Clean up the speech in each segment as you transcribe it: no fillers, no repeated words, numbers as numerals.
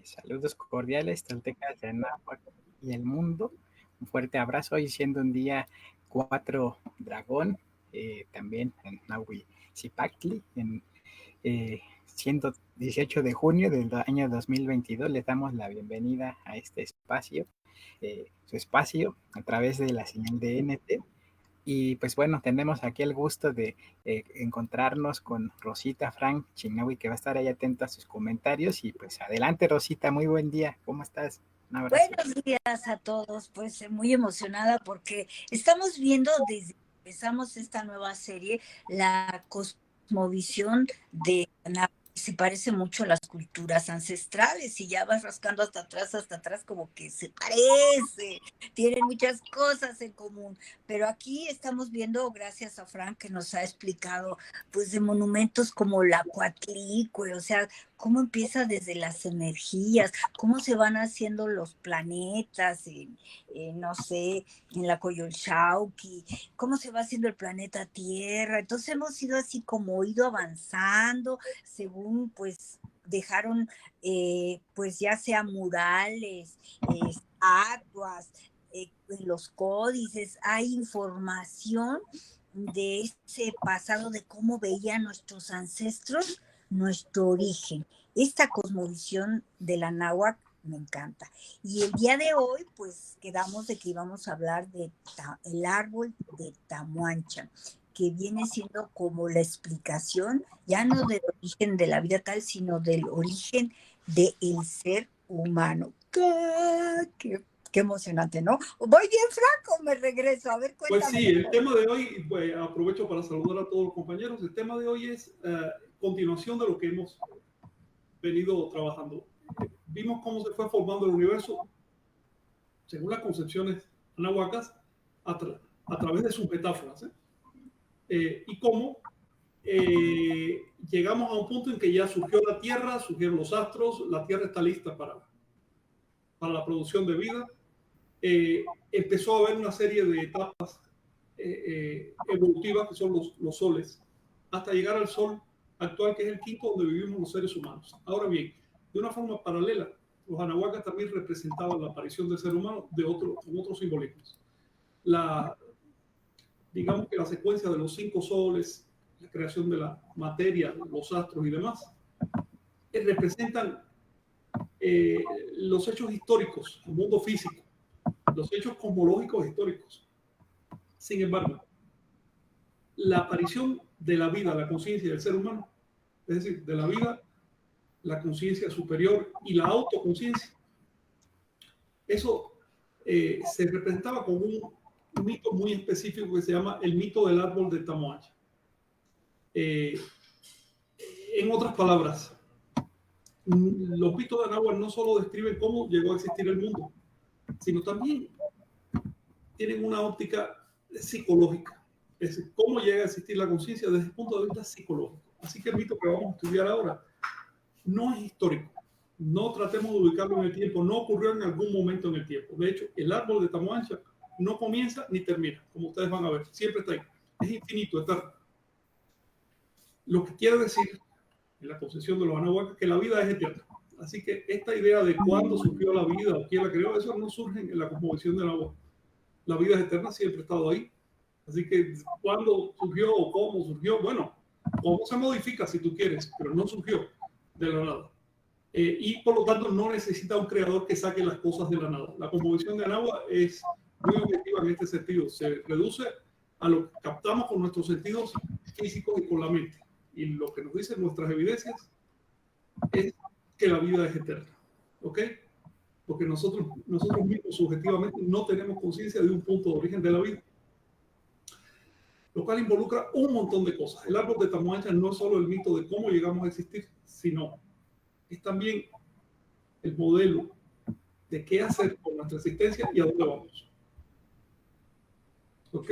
Saludos cordiales, toltecas de Anáhuac y el mundo. Un fuerte abrazo. Hoy siendo un día 4 dragón, también en Nahuizipactli, siendo 18 de junio del año 2022. Les damos la bienvenida a este espacio, su espacio a través de la señal de NT. Y pues bueno, tenemos aquí el gusto de encontrarnos con Rosita Frank Chinawi, que va a estar ahí atenta a sus comentarios. Y pues adelante, Rosita, muy buen día. ¿Cómo estás? Un abrazo. Buenos días a todos, pues muy emocionada porque estamos viendo desde que empezamos esta nueva serie la cosmovisión de se parece mucho a las culturas ancestrales y ya vas rascando hasta atrás, como que se parece, tienen muchas cosas en común, pero aquí estamos viendo, gracias a Frank que nos ha explicado, pues de monumentos como la Coatlicue, o sea, cómo empieza desde las energías, cómo se van haciendo los planetas, no sé, en la Coyolxauhqui, cómo se va haciendo el planeta Tierra. Entonces hemos ido así como ido avanzando, según pues dejaron pues ya sea murales, estatuas, en los códices, hay información de ese pasado, de cómo veían nuestros ancestros nuestro origen. Esta cosmovisión de la náhuatl me encanta. Y el día de hoy, pues quedamos de que íbamos a hablar de el árbol de Tamuancha, que viene siendo como la explicación, ya no del origen de la vida tal, sino del origen del ser humano. Qué emocionante, ¿no? Voy bien, Franco, me regreso. A ver, cuéntame. Pues sí, el tema de hoy, pues, aprovecho para saludar a todos los compañeros. El tema de hoy es continuación de lo que hemos venido trabajando. Vimos cómo se fue formando el universo según las concepciones anáhuacas a través de sus metáforas. Y cómo llegamos a un punto en que ya surgió la Tierra, surgieron los astros, la Tierra está lista para la producción de vida. Empezó a haber una serie de etapas evolutivas que son los soles, hasta llegar al sol actual, que es el quinto donde vivimos los seres humanos. Ahora bien, de una forma paralela, los anahuacas también representaban la aparición del ser humano con otros simbolismos. Digamos que la secuencia de los 5 soles, la creación de la materia, los astros y demás, representan los hechos históricos, el mundo físico, los hechos cosmológicos históricos. Sin embargo, la aparición de la vida, la conciencia del ser humano, es decir, de la vida, la conciencia superior y la autoconciencia, eso se representaba con un mito muy específico que se llama el mito del árbol de Tamuancha. En otras palabras, los mitos de Anáhuac no solo describen cómo llegó a existir el mundo, sino también tienen una óptica psicológica. Es decir, cómo llega a existir la conciencia desde el punto de vista psicológico. Así que el mito que vamos a estudiar ahora no es histórico. No tratemos de ubicarlo en el tiempo. No ocurrió en algún momento en el tiempo. De hecho, el árbol de Tamuancha no comienza ni termina, como ustedes van a ver. Siempre está ahí. Es infinito, eterno. Lo que quiere decir, en la concepción de los anahuacas, que la vida es eterna. Así que esta idea de cuándo surgió la vida o quién la creó, eso no surge en la cosmovisión de Anahuac. La vida es eterna, siempre ha estado ahí. Así que cuándo surgió o cómo surgió, bueno, cómo se modifica si tú quieres, pero no surgió de la nada. Y por lo tanto no necesita un creador que saque las cosas de la nada. La cosmovisión de Anáhuac es muy objetiva en este sentido. Se reduce a lo que captamos con nuestros sentidos físicos y con la mente. Y lo que nos dicen nuestras evidencias es que la vida es eterna. ¿Ok? Porque nosotros mismos subjetivamente no tenemos conciencia de un punto de origen de la vida, lo cual involucra un montón de cosas. El árbol de Tamuancha no es solo el mito de cómo llegamos a existir, sino es también el modelo de qué hacer con nuestra existencia y a dónde vamos. ¿Ok?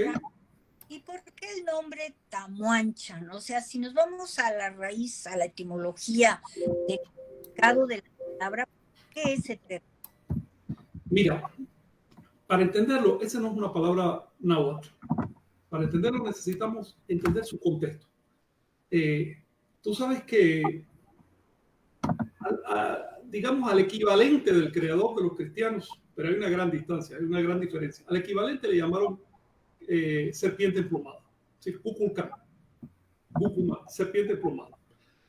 ¿Y por qué el nombre Tamuancha? ¿No? O sea, si nos vamos a la raíz, a la etimología del significado de la palabra, ¿qué es eterno? Mira, para entenderlo, esa no es una palabra náhuatl. Para entenderlo necesitamos entender su contexto. Tú sabes que digamos, al equivalente del creador de los cristianos, pero hay una gran distancia, hay una gran diferencia. Al equivalente le llamaron serpiente emplumada, ¿sí? Kukulkan, Gukuma, serpiente emplumada.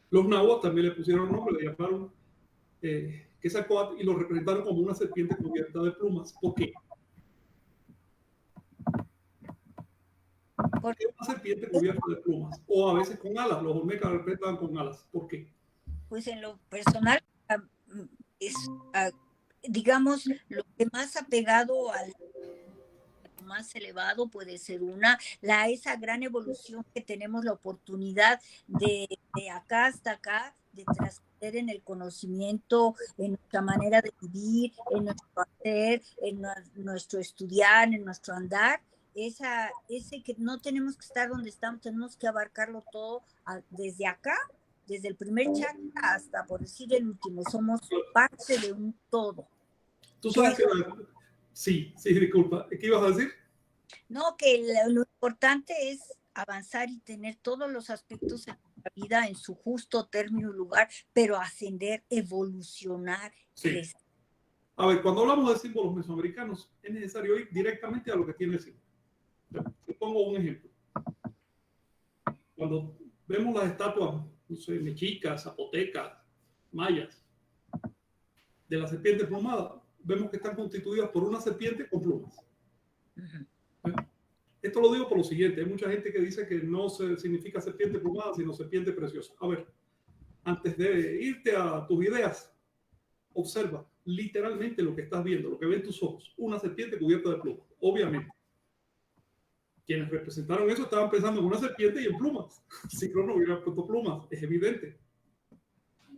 Los nahuas también le pusieron nombre, le llamaron Quetzalcóatl y lo representaron como una serpiente cubierta de plumas. ¿Por qué? Porque es una serpiente cubierta de plumas, o a veces con alas. Los olmecas representan con alas. ¿Por qué? Pues en lo personal es, digamos, lo que más apegado al más elevado puede ser esa gran evolución que tenemos la oportunidad de acá hasta acá, de trascender en el conocimiento, en nuestra manera de vivir, en nuestro hacer, en nuestro estudiar, en nuestro andar. Ese que no tenemos que estar donde estamos, tenemos que abarcarlo todo desde acá, desde el primer chakra hasta, por decir, el último. Somos parte de un todo. Tú sabes que... Sí, disculpa. ¿Qué ibas a decir? No, que lo importante es avanzar y tener todos los aspectos en la vida en su justo término y lugar, pero ascender, evolucionar, crecer. A ver, cuando hablamos de símbolos mesoamericanos, es necesario ir directamente a lo que tiene el símbolo. Te pongo un ejemplo. Cuando vemos las estatuas, no sé, mexicas, zapotecas, mayas, de la serpiente plumada, vemos que están constituidas por una serpiente con plumas. Esto lo digo por lo siguiente: hay mucha gente que dice que no significa serpiente plumada, sino serpiente preciosa. A ver, antes de irte a tus ideas, observa literalmente lo que estás viendo, lo que ven tus ojos: una serpiente cubierta de plumas. Obviamente, quienes representaron eso estaban pensando en una serpiente y en plumas. Si no hubieran puesto plumas, es evidente.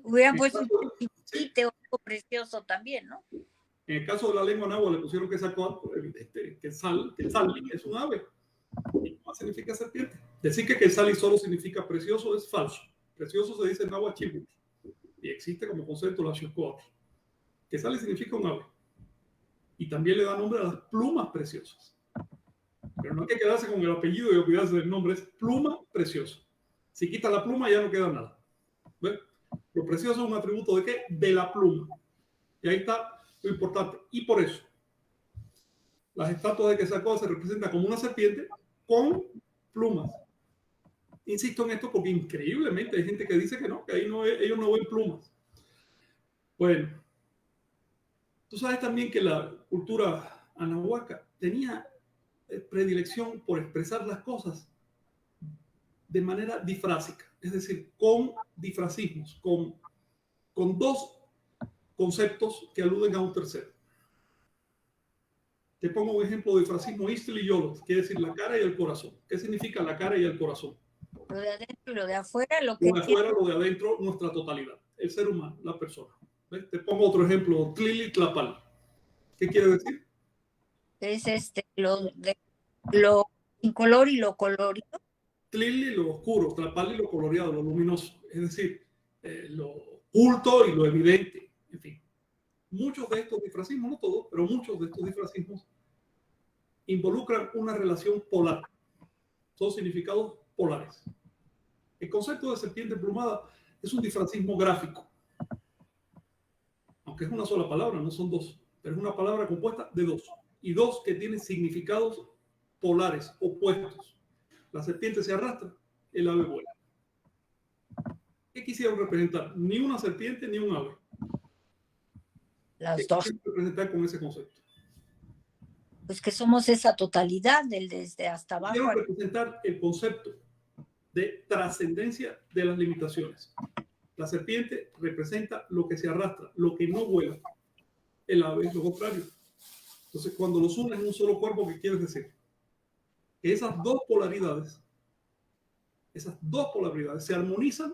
Hubieran puesto un chiquitito, algo precioso también, ¿no? En el caso de la lengua náhuatl le pusieron Quetzalcóatl, que sal es un ave. Y no significa serpiente. Decir que Quetzalli solo significa precioso es falso. Precioso se dice en náhuatl chibut. Y existe como concepto la Xochcoatl. Quetzalli significa un ave. Y también le da nombre a las plumas preciosas. Pero no hay que quedarse con el apellido y olvidarse del nombre. Es pluma preciosa. Si quitas la pluma ya no queda nada. ¿Ves? Lo precioso es un atributo ¿de qué? De la pluma. Y ahí está lo importante. Y por eso, las estatuas de Quetzalcóatl se representan como una serpiente con plumas. Insisto en esto porque increíblemente hay gente que dice que no, que ahí no, ellos no ven plumas. Bueno, tú sabes también que la cultura anahuaca tenía predilección por expresar las cosas de manera difrásica, es decir, con difracismos, con dos conceptos que aluden a un tercero. Te pongo un ejemplo de difracismo Istil y Yolot, quiere decir la cara y el corazón. ¿Qué significa la cara y el corazón? Lo de adentro y lo de afuera, lo de afuera, lo de adentro, nuestra totalidad, el ser humano, la persona. ¿Ves? Te pongo otro ejemplo, Tlili Tlapal. ¿Qué quiere decir? Es lo incolor y lo colorido. Tlili, lo oscuro, Tlapal, lo coloreado, lo luminoso. Es decir, lo oculto y lo evidente. En fin, muchos de estos difracismos, no todos, pero muchos de estos difracismos involucran una relación polar. Son significados polares. El concepto de serpiente emplumada es un difracismo gráfico. Aunque es una sola palabra, no son dos, pero es una palabra compuesta de dos. Y dos que tienen significados polares, opuestos. La serpiente se arrastra, el ave vuela. ¿Qué quisieron representar? Ni una serpiente ni un ave. Las dos. ¿Qué quisieron representar con ese concepto? Pues que somos esa totalidad, desde hasta abajo. Quisieron representar el concepto de trascendencia de las limitaciones. La serpiente representa lo que se arrastra, lo que no vuela. El ave es lo contrario. Entonces, cuando los unes en un solo cuerpo, ¿qué quieres decir? Que esas dos polaridades se armonizan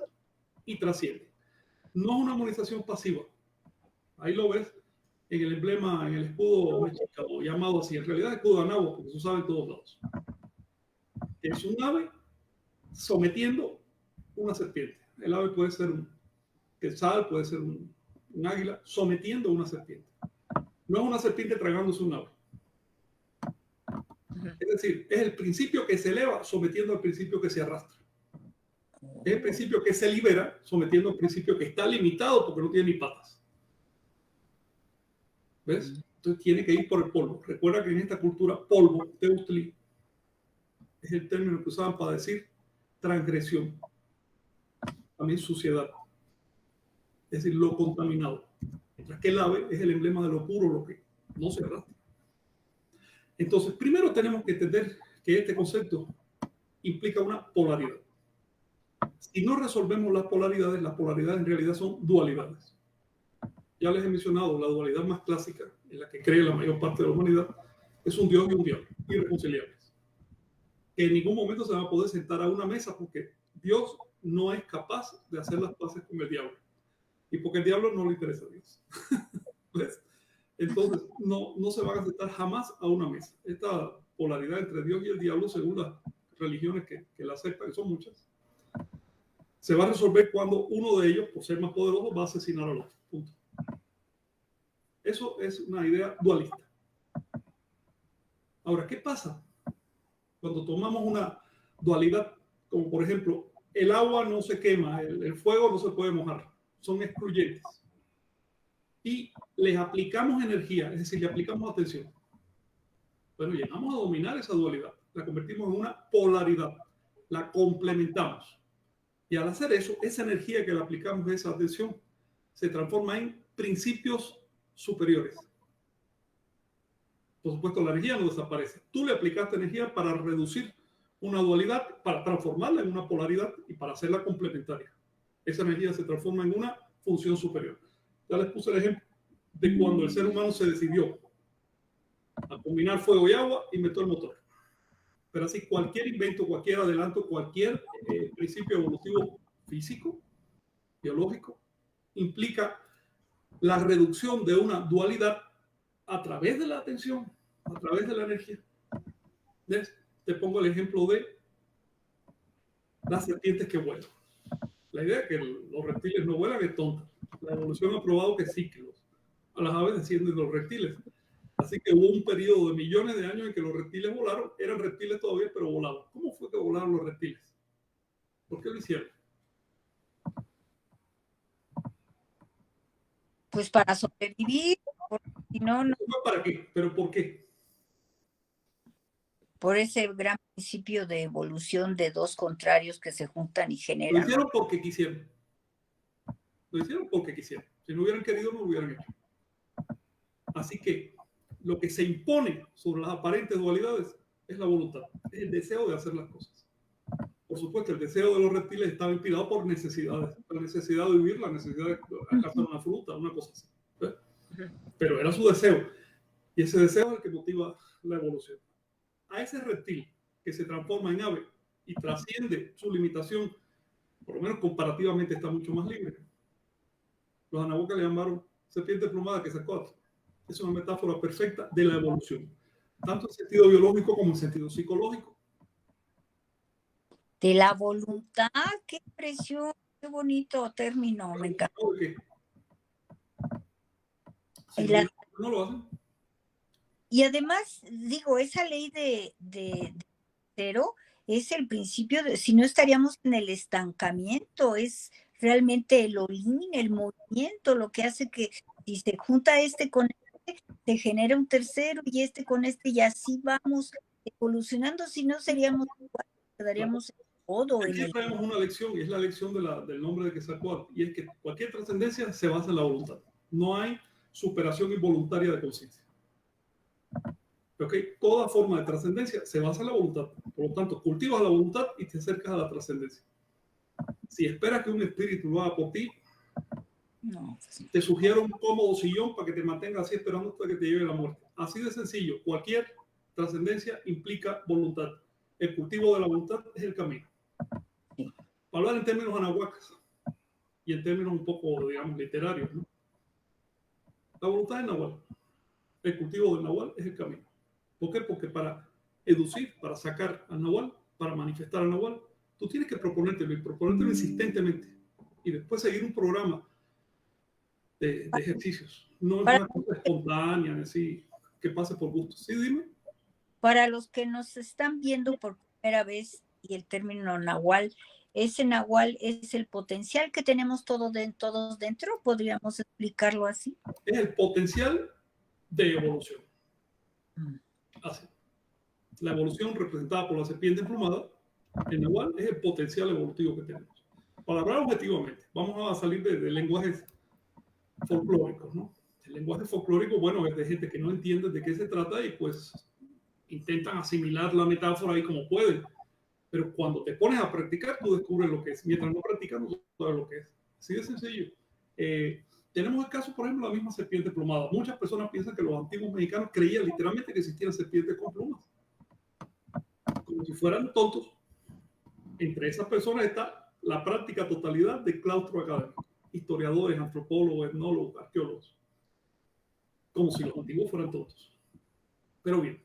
y trascienden. No es una armonización pasiva. Ahí lo ves en el emblema, en el escudo mexicano, llamado así. En realidad, escudo anáhuac, porque se sabe en todos lados. Es un ave sometiendo una serpiente. El ave puede ser un quetzal, puede ser un águila, sometiendo una serpiente. No es una serpiente tragándose un ave. Es decir, es el principio que se eleva sometiendo al principio que se arrastra. Es el principio que se libera sometiendo al principio que está limitado porque no tiene ni patas. ¿Ves? Entonces tiene que ir por el polvo. Recuerda que en esta cultura, polvo, teutli, es el término que usaban para decir transgresión, también suciedad, es decir, lo contaminado. Mientras que el ave es el emblema de lo puro, lo que no se arrastra. Entonces, primero tenemos que entender que este concepto implica una polaridad. Si no resolvemos las polaridades en realidad son dualidades. Ya les he mencionado, la dualidad más clásica, en la que cree la mayor parte de la humanidad, es un Dios y un diablo, irreconciliables. Que en ningún momento se van a poder sentar a una mesa porque Dios no es capaz de hacer las paces con el diablo. Y porque el diablo no le interesa a Dios. ¿Ves? Entonces, no se van a sentar jamás a una mesa. Esta polaridad entre Dios y el diablo, según las religiones que la aceptan, que son muchas, se va a resolver cuando uno de ellos, por ser más poderoso, va a asesinar al otro. Punto. Eso es una idea dualista. Ahora, ¿qué pasa cuando tomamos una dualidad? Como por ejemplo, el agua no se quema, el fuego no se puede mojar, son excluyentes. Y les aplicamos energía, es decir, le aplicamos atención. Bueno, llegamos a dominar esa dualidad, la convertimos en una polaridad, la complementamos. Y al hacer eso, esa energía que le aplicamos, esa atención, se transforma en principios superiores. Por supuesto, la energía no desaparece. Tú le aplicaste energía para reducir una dualidad, para transformarla en una polaridad y para hacerla complementaria. Esa energía se transforma en una función superior. Ya les puse el ejemplo de cuando el ser humano se decidió a combinar fuego y agua, inventó el motor. Pero así cualquier invento, cualquier adelanto, cualquier principio evolutivo físico, biológico, implica la reducción de una dualidad a través de la atención, a través de la energía. ¿Ves? Te pongo el ejemplo de las serpientes que vuelan. La idea de que los reptiles no vuelan es tonta. La evolución ha probado que sí, que a las aves descienden de los reptiles. Así que hubo un periodo de millones de años en que los reptiles volaron. Eran reptiles todavía, pero volaban. ¿Cómo fue que volaron los reptiles? ¿Por qué lo hicieron? Pues para sobrevivir, porque si no, no. ¿Para qué? ¿Pero por qué? Por ese gran principio de evolución de dos contrarios que se juntan y generan. Lo hicieron porque quisieron. Lo hicieron porque quisieron. Si no hubieran querido, no lo hubieran hecho. Así que lo que se impone sobre las aparentes dualidades es la voluntad, es el deseo de hacer las cosas. Por supuesto, el deseo de los reptiles estaba inspirado por necesidades, la necesidad de vivir, la necesidad de cazar una fruta, una cosa así. ¿Ves? Pero era su deseo, y ese deseo es el que motiva la evolución. A ese reptil que se transforma en ave y trasciende su limitación, por lo menos comparativamente está mucho más libre. Los Anahuacas le llamaron serpiente plumada que sacó. Es una metáfora perfecta de la evolución, tanto en sentido biológico como en sentido psicológico. De la voluntad, qué precioso, qué bonito término, me encanta. Si no lo hacen. Y además, digo, esa ley de cero es el principio de, si no estaríamos en el estancamiento, es realmente el orín, el movimiento, lo que hace que si se junta este con este, se genera un tercero y este con este, y así vamos evolucionando, si no seríamos igual, quedaríamos en todo. Aquí traemos una lección, y es la lección del nombre de Quetzalcóatl, y es que cualquier trascendencia se basa en la voluntad. No hay superación involuntaria de conciencia. ¿Okay? Toda forma de trascendencia se basa en la voluntad. Por lo tanto, cultivas la voluntad y te acercas a la trascendencia. Si esperas que un espíritu lo haga por ti, no. Te sugiero un cómodo sillón para que te mantengas así esperando hasta que te lleve la muerte. Así de sencillo. Cualquier trascendencia implica voluntad. El cultivo de la voluntad es el camino. Para hablar en términos anahuacas y en términos un poco, digamos, literarios, ¿no? La voluntad es nahual. El cultivo del nahual es el camino. ¿Por qué? Porque para educir, para sacar al nahual, para manifestar al nahual, tú tienes que proponértelo y proponértelo insistentemente. Y después seguir un programa de ejercicios. No es una cosa espontánea, así, que pase por gusto. Sí, dime. Para los que nos están viendo por primera vez y el término nahual, ese nahual es el potencial que tenemos todos dentro, ¿podríamos explicarlo así? Es el potencial de evolución. Así. La evolución representada por la serpiente emplumada, en igual es el potencial evolutivo que tenemos. Para hablar objetivamente, vamos a salir de lenguajes folclóricos, ¿no? El lenguaje folclórico, bueno, es de gente que no entiende de qué se trata y pues intentan asimilar la metáfora ahí como pueden. Pero cuando te pones a practicar, tú descubres lo que es. Mientras no practicas, no sabes lo que es. Así de sencillo. Tenemos el caso, por ejemplo, de la misma serpiente plumada. Muchas personas piensan que los antiguos mexicanos creían literalmente que existían serpientes con plumas. Como si fueran tontos. Entre esas personas está la práctica totalidad del claustro académico. Historiadores, antropólogos, etnólogos, arqueólogos. Como si los antiguos fueran tontos. Pero bien,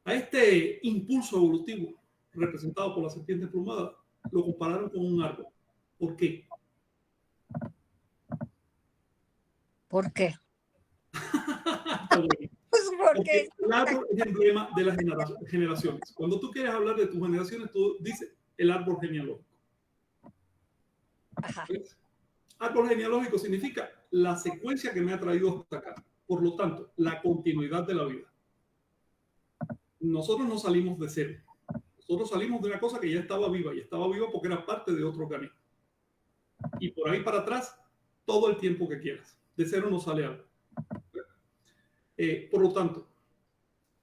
a este impulso evolutivo representado por la serpiente emplumada lo compararon con un árbol. ¿Por qué? ¿Por qué? Pues porque el árbol es emblema de las generaciones. Cuando tú quieres hablar de tus generaciones, tú dices el árbol genealógico. ¿Ves? Árbol genealógico significa la secuencia que me ha traído hasta acá. Por lo tanto, la continuidad de la vida. Nosotros no salimos de cero. Nosotros salimos de una cosa que ya estaba viva, y estaba viva porque era parte de otro organismo. Y por ahí para atrás, todo el tiempo que quieras. De cero no sale algo. Por lo tanto,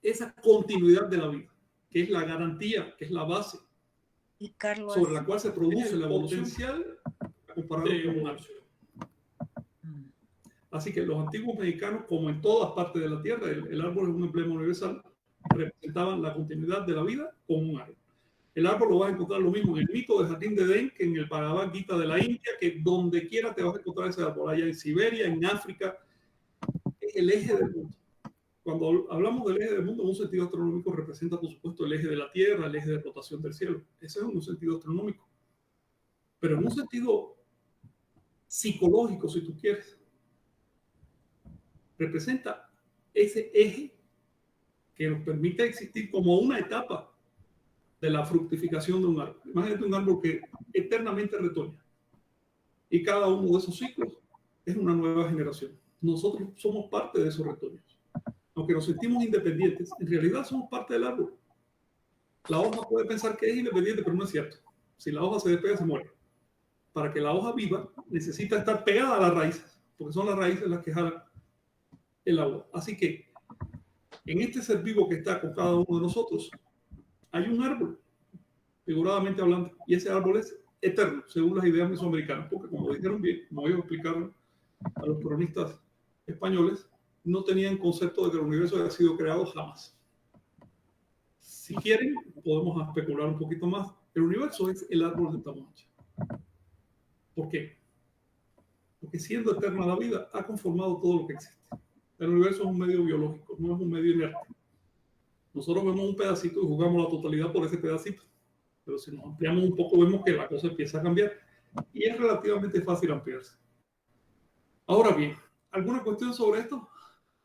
esa continuidad de la vida, que es la garantía, que es la base, y Carlos, sobre la cual se produce la evolución comparado con un árbol. Así que los antiguos mexicanos, como en todas partes de la Tierra, el árbol es un emblema universal, representaban la continuidad de la vida con un árbol. El árbol lo vas a encontrar lo mismo en el mito de Jardín de Edén que en el Bhagavad Gita de la India, que donde quiera te vas a encontrar ese árbol, allá en Siberia, en África, es el eje del mundo. Cuando hablamos del eje del mundo, en un sentido astronómico representa, por supuesto, el eje de la Tierra, el eje de rotación del cielo. Ese es un sentido astronómico. Pero en un sentido psicológico, si tú quieres, representa ese eje que nos permite existir como una etapa de la fructificación de un árbol. Imagínate un árbol que eternamente retoña. Y cada uno de esos ciclos es una nueva generación. Nosotros somos parte de esos retoños. Aunque nos sentimos independientes, en realidad somos parte del árbol. La hoja puede pensar que es independiente, pero no es cierto. Si la hoja se despega, se muere. Para que la hoja viva, necesita estar pegada a las raíces, porque son las raíces las que jalan el agua. Así que, en este ser vivo que está con cada uno de nosotros, hay un árbol, figuradamente hablando, y ese árbol es eterno, según las ideas mesoamericanas, porque como dijeron bien, como ellos explicaron a los cronistas españoles, no tenían concepto de que el universo haya sido creado jamás. Si quieren, podemos especular un poquito más. El universo es el árbol de Tamoacha. ¿Por qué? Porque siendo eterna la vida, ha conformado todo lo que existe. El universo es un medio biológico, no es un medio inerte. Nosotros vemos un pedacito y jugamos la totalidad por ese pedacito. Pero si nos ampliamos un poco, vemos que la cosa empieza a cambiar. Y es relativamente fácil ampliarse. Ahora bien, ¿alguna cuestión sobre esto?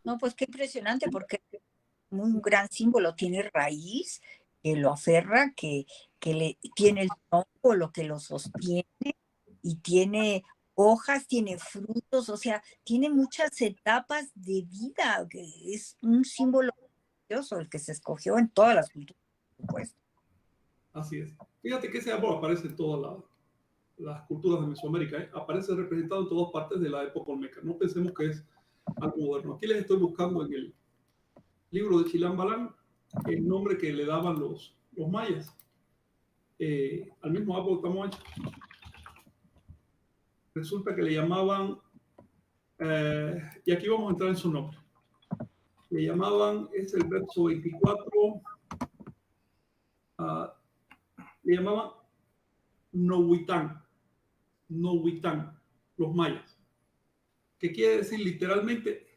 No, pues qué impresionante, porque un gran símbolo, tiene raíz, que lo aferra, que tiene el tronco, lo que lo sostiene, y tiene hojas, tiene frutos, o sea, tiene muchas etapas de vida, que es un símbolo precioso el que se escogió en todas las culturas, por supuesto. Así es. Fíjate que ese árbol aparece en todas las culturas de Mesoamérica, ¿eh? Aparece representado en todas partes de la época olmeca. No pensemos que es algo moderno. Aquí les estoy buscando en el libro de Chilam Balam el nombre que le daban los mayas al mismo árbol Tamoacha. Resulta que le llamaban, y aquí vamos a entrar en su nombre, le llamaban, es el verso 24, le llamaban Nohuitán, los mayas, que quiere decir literalmente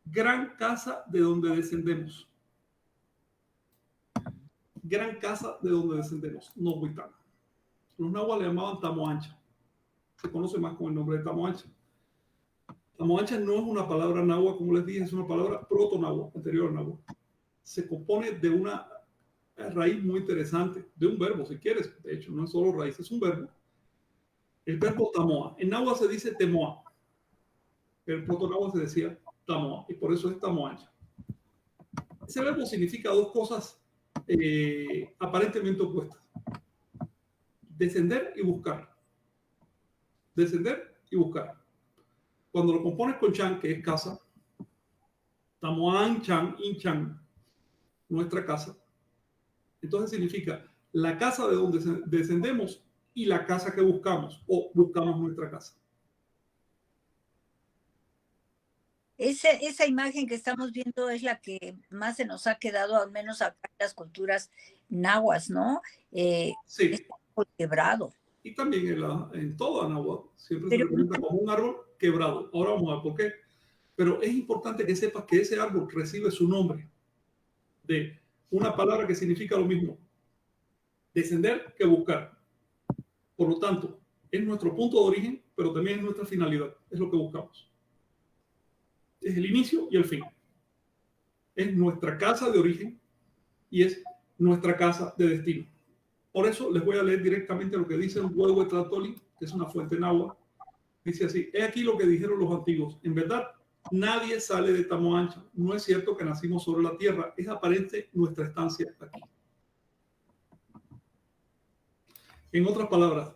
gran casa de donde descendemos. Gran casa de donde descendemos, Nohuitán. Los nahuas le llamaban Tamoancha. Se conoce más con el nombre de Tamoancha. Tamoancha no es una palabra nahua, como les dije, es una palabra proto-nahua, anterior a nahua. Se compone de una raíz muy interesante, de un verbo, si quieres. De hecho, no es solo raíz, es un verbo. El verbo tamoa. En nahua se dice temoa. Pero en proto-nahua se decía Tamoa, y por eso es Tamoacha. Ese verbo significa dos cosas aparentemente opuestas. Descender y buscar. Descender y buscar. Cuando lo compones con chan, que es casa, Tamoan, chan, inchan, nuestra casa. Entonces significa la casa de donde descendemos y la casa que buscamos, o buscamos nuestra casa. Esa imagen que estamos viendo es la que más se nos ha quedado, al menos acá en las culturas nahuas, ¿no? Sí. Es quebrado. Y también en todo Anáhuac siempre se representa como un árbol quebrado. Ahora vamos a ver por qué. Pero es importante que sepas que ese árbol recibe su nombre de una palabra que significa lo mismo, descender que buscar. Por lo tanto, es nuestro punto de origen, pero también es nuestra finalidad, es lo que buscamos. Es el inicio y el fin. Es nuestra casa de origen y es nuestra casa de destino. Por eso les voy a leer directamente lo que dice el Huehuetlatoli, que es una fuente náhuatl. Dice así: he aquí lo que dijeron los antiguos. En verdad, nadie sale de Tamoancha. No es cierto que nacimos sobre la tierra. Es aparente nuestra estancia aquí. En otras palabras,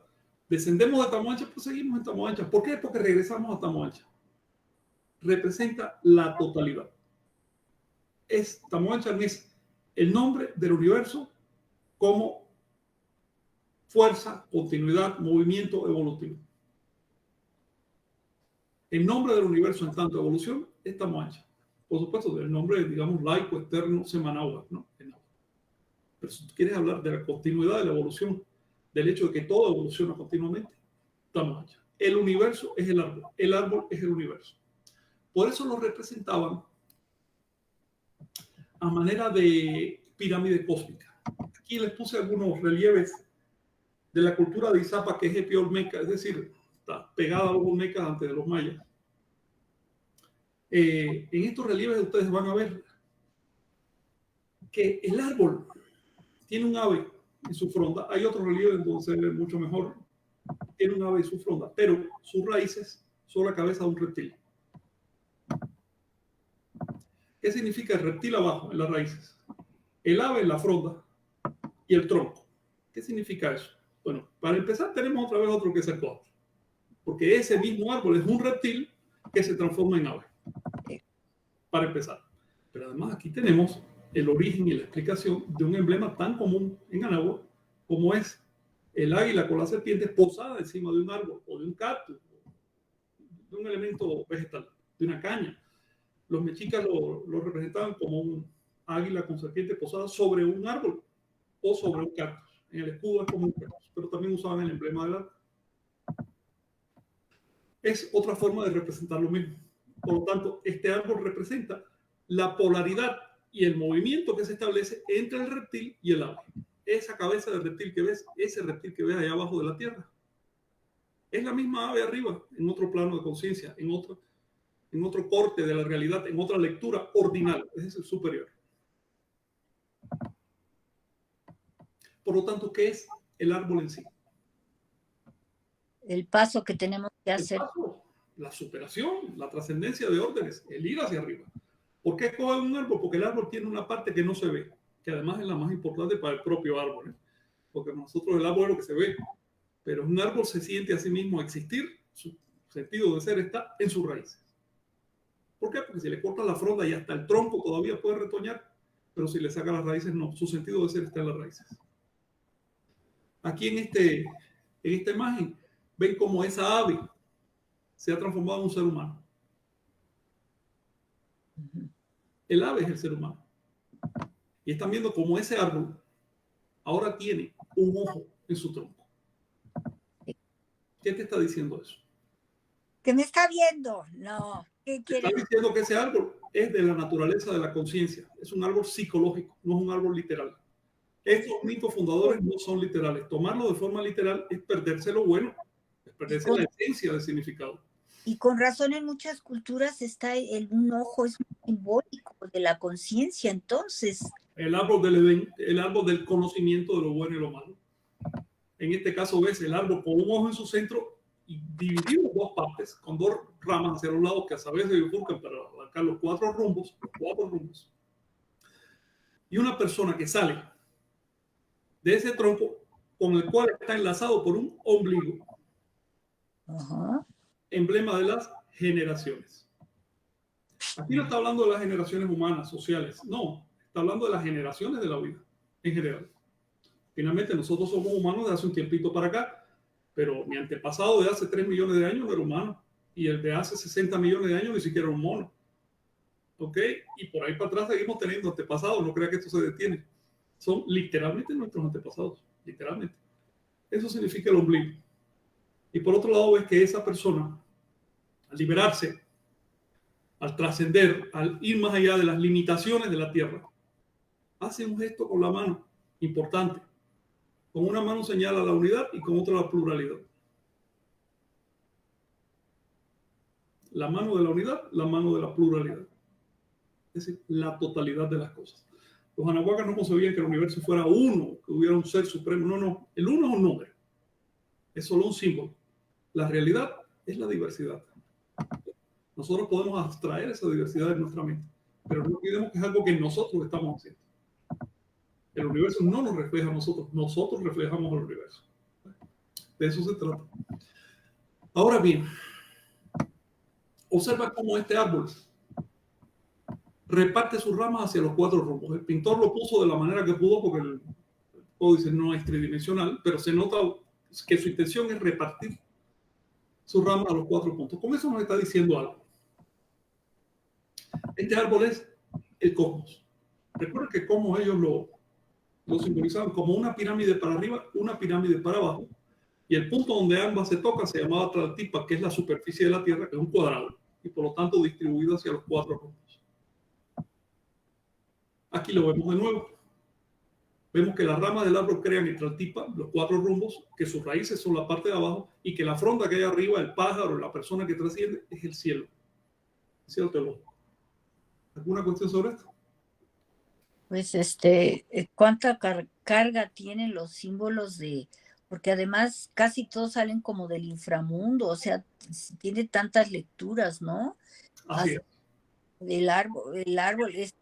descendemos de Tamoancha, pues seguimos en Tamoancha. ¿Por qué? Porque regresamos a Tamoancha. Representa la totalidad. Tamoancha es el nombre del universo como fuerza, continuidad, movimiento evolutivo. El nombre del universo en tanto evolución es Tamoancha. Por supuesto, del nombre, digamos, laico, externo, semanagua, ¿no? Pero si tú quieres hablar de la continuidad de la evolución, del hecho de que todo evoluciona continuamente, Tamoancha. El universo es el árbol es el universo. Por eso lo representaban a manera de pirámide cósmica. Aquí les puse algunos relieves de la cultura de Izapa, que es epiolmeca, es decir, está pegada a los olmecas antes de los mayas. En estos relieves ustedes van a ver que el árbol tiene un ave en su fronda. Hay otro relieve en donde se ve mucho mejor. Tiene un ave en su fronda, pero sus raíces son la cabeza de un reptil. ¿Qué significa el reptil abajo, en las raíces? El ave en la fronda y el tronco. ¿Qué significa eso? Bueno, para empezar tenemos otra vez otro que es el cuatro. Porque ese mismo árbol es un reptil que se transforma en ave. Para empezar. Pero además aquí tenemos el origen y la explicación de un emblema tan común en Anáhuac como es el águila con la serpiente posada encima de un árbol o de un cactus, de un elemento vegetal, de una caña. Los mexicas lo representaban como un águila con serpiente posada sobre un árbol o sobre un cactus. En el escudo es como un cactus, pero también usaban el emblema del árbol. Es otra forma de representar lo mismo. Por lo tanto, este árbol representa la polaridad y el movimiento que se establece entre el reptil y el ave. Esa cabeza de reptil que ves, ese reptil que ves allá abajo de la tierra, es la misma ave arriba, en otro plano de conciencia, en otro corte de la realidad, en otra lectura ordinal, ese es el superior. Por lo tanto, ¿qué es el árbol en sí? El paso que tenemos que hacer. La superación, la trascendencia de órdenes, el ir hacia arriba. ¿Por qué escoger un árbol? Porque el árbol tiene una parte que no se ve, que además es la más importante para el propio árbol, ¿eh? Porque nosotros el árbol es lo que se ve, pero un árbol se siente a sí mismo a existir, su sentido de ser está en sus raíces. ¿Por qué? Porque si le cortas la fronda y hasta el tronco todavía puede retoñar, pero si le saca las raíces no, su sentido de ser está en las raíces. Aquí en esta imagen ven cómo esa ave se ha transformado en un ser humano. El ave es el ser humano. Y están viendo cómo ese árbol ahora tiene un ojo en su tronco. ¿Qué te está diciendo eso? Que me está viendo. No. ¿Qué quiere? Está diciendo que ese árbol es de la naturaleza de la conciencia. Es un árbol psicológico, no es un árbol literal. Estos mitos fundadores no son literales. Tomarlo de forma literal es perderse lo bueno, es perderse la esencia del significado. Y con razón en muchas culturas está un ojo es simbólico de la conciencia, entonces. El árbol del Edén, el árbol del conocimiento de lo bueno y lo malo. En este caso ves el árbol con un ojo en su centro y dividido en dos partes, con dos ramas hacia los lados que a su vez se bifurcan para abarcar los cuatro rumbos, y una persona que sale de ese tronco con el cual está enlazado por un ombligo, emblema de las generaciones. Aquí no está hablando de las generaciones humanas, sociales, no, está hablando de las generaciones de la vida en general. Finalmente, nosotros somos humanos de hace un tiempito para acá, pero mi antepasado de hace 3 millones de años no era humano, y el de hace 60 millones de años ni siquiera era un mono. ¿Ok? Y por ahí para atrás seguimos teniendo antepasados, no crea que esto se detiene. Son literalmente nuestros antepasados, literalmente. Eso significa el ombligo. Y por otro lado es que esa persona, al liberarse, al trascender, al ir más allá de las limitaciones de la tierra, hace un gesto con la mano importante. Con una mano señala la unidad y con otra la pluralidad. La mano de la unidad, la mano de la pluralidad. Es decir, la totalidad de las cosas. Los anahuacas no concebían que el universo fuera uno, que hubiera un ser supremo. No, no. El uno es un número. Es solo un símbolo. La realidad es la diversidad. Nosotros podemos abstraer esa diversidad de nuestra mente, pero no olvidemos que es algo que nosotros estamos haciendo. El universo no nos refleja a nosotros, nosotros reflejamos al universo. De eso se trata. Ahora bien, observa cómo este árbol reparte sus ramas hacia los cuatro rumbos. El pintor lo puso de la manera que pudo porque el códice no es tridimensional, pero se nota que su intención es repartir sus ramas a los cuatro puntos. Con eso nos está diciendo algo. Este árbol es el cosmos. Recuerda que como ellos lo simbolizaban como una pirámide para arriba, una pirámide para abajo, y el punto donde ambas se tocan se llamaba Tlaltipa, que es la superficie de la Tierra, que es un cuadrado, y por lo tanto distribuido hacia los cuatro rumbos. Aquí lo vemos de nuevo. Vemos que las ramas del árbol crean el Tlaltipa, los cuatro rumbos, que sus raíces son la parte de abajo, y que la fronda que hay arriba, el pájaro, la persona que trasciende, es el cielo. El cielo teológico. ¿Alguna cuestión sobre esto? Pues cuánta carga tienen los símbolos porque además casi todos salen como del inframundo, o sea, tiene tantas lecturas, ¿no? Así es. El árbol es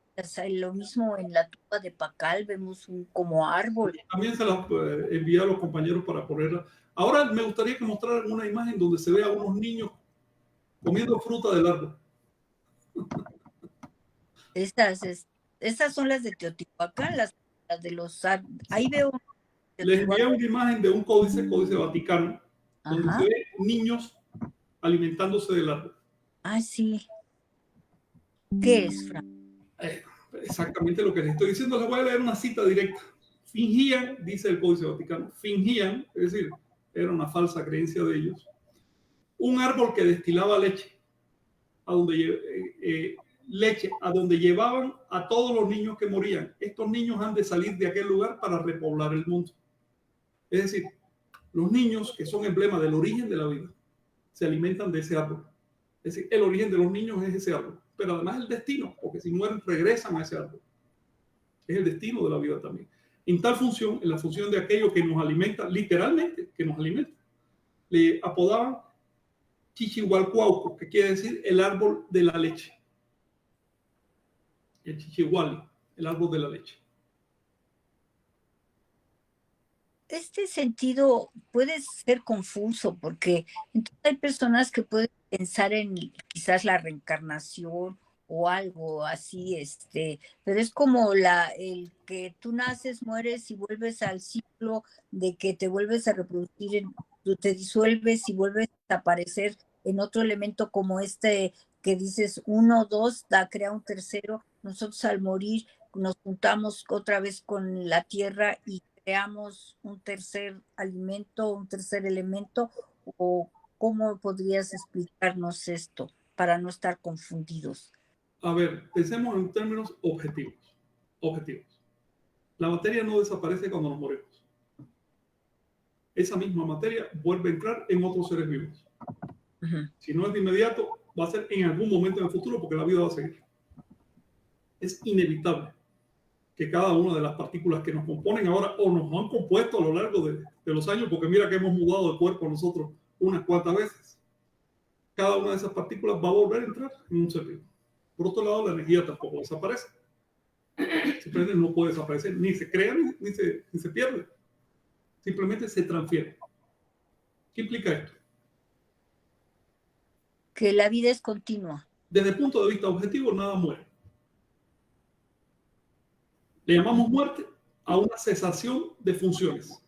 lo mismo en la tumba de Pacal, vemos como árbol. También se las envié a los compañeros para ponerla. Ahora me gustaría que mostraran una imagen donde se vea a unos niños comiendo fruta del árbol. Estas son las de Teotihuacán, las de los... Ahí veo... Les envié una imagen de un códice Vaticano, donde se ve niños alimentándose del árbol. Ah, sí. ¿Qué es, Fran? Exactamente lo que les estoy diciendo. Les voy a leer una cita directa. Fingían, dice el Códice Vaticano, fingían, es decir, era una falsa creencia de ellos, un árbol que destilaba leche, a donde llevaban a todos los niños que morían. Estos niños han de salir de aquel lugar para repoblar el mundo. Es decir, los niños, que son emblema del origen de la vida, se alimentan de ese árbol. Es decir, el origen de los niños es ese árbol, pero además el destino, porque si mueren regresan a ese árbol. Es el destino de la vida también. En tal función, en la función de aquello que nos alimenta, literalmente, que nos alimenta, le apodaban Chichihualcuauco, que quiere decir el árbol de la leche. El Chichihuali, el árbol de la leche. Este sentido puede ser confuso porque entonces hay personas que pueden pensar en quizás la reencarnación o algo así, pero es como el que tú naces, mueres y vuelves al ciclo de que te vuelves a reproducir, te disuelves y vuelves a aparecer en otro elemento como que dices 1, 2, crea un tercero. Nosotros al morir nos juntamos otra vez con la tierra y creamos un tercer alimento, un tercer elemento, o cómo podrías explicarnos esto para no estar confundidos. A ver, pensemos en términos objetivos. La materia no desaparece cuando nos morimos. Esa misma materia vuelve a entrar en otros seres vivos. Si no es de inmediato, va a ser en algún momento en el futuro porque la vida va a seguir. Es inevitable que cada una de las partículas que nos componen ahora o nos han compuesto a lo largo de los años, porque mira que hemos mudado de cuerpo nosotros unas cuantas veces, cada una de esas partículas va a volver a entrar en un ser vivo. Por otro lado, la energía tampoco desaparece. Simplemente no puede desaparecer, ni se crea ni se pierde. Simplemente se transfiere. ¿Qué implica esto? Que la vida es continua. Desde el punto de vista objetivo, nada muere. Le llamamos muerte a una cesación de funciones.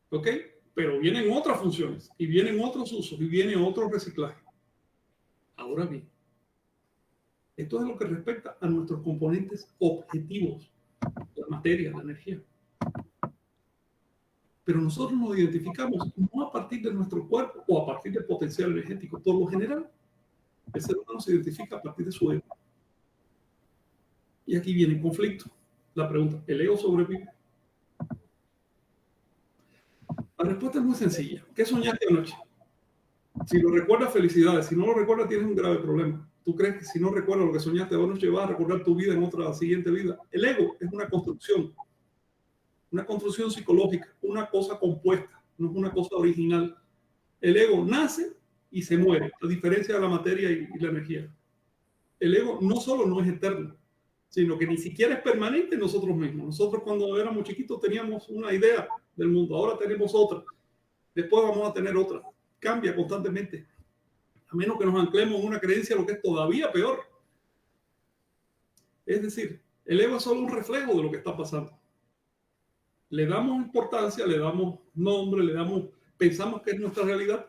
¿Ok? Pero vienen otras funciones, y vienen otros usos, y viene otro reciclaje. Ahora bien, esto es lo que respecta a nuestros componentes objetivos, la materia, la energía. Pero nosotros nos identificamos no a partir de nuestro cuerpo o a partir del potencial energético. Por lo general, el ser humano se identifica a partir de su ego. Y aquí viene el conflicto. La pregunta, ¿el ego sobrevive? La respuesta es muy sencilla. ¿Qué soñaste anoche? Si lo recuerdas, felicidades. Si no lo recuerdas, tienes un grave problema. ¿Tú crees que si no recuerdas lo que soñaste anoche vas a recordar tu vida en otra siguiente vida? El ego es una construcción psicológica, una cosa compuesta, no es una cosa original. El ego nace y se muere, a diferencia de la materia y la energía. El ego no solo no es eterno, sino que ni siquiera es permanente en nosotros mismos. Nosotros cuando éramos chiquitos teníamos una idea del mundo, ahora tenemos otra, después vamos a tener otra. Cambia constantemente, a menos que nos anclemos en una creencia, lo que es todavía peor. Es decir, el ego es solo un reflejo de lo que está pasando. Le damos importancia, le damos nombre, pensamos que es nuestra realidad,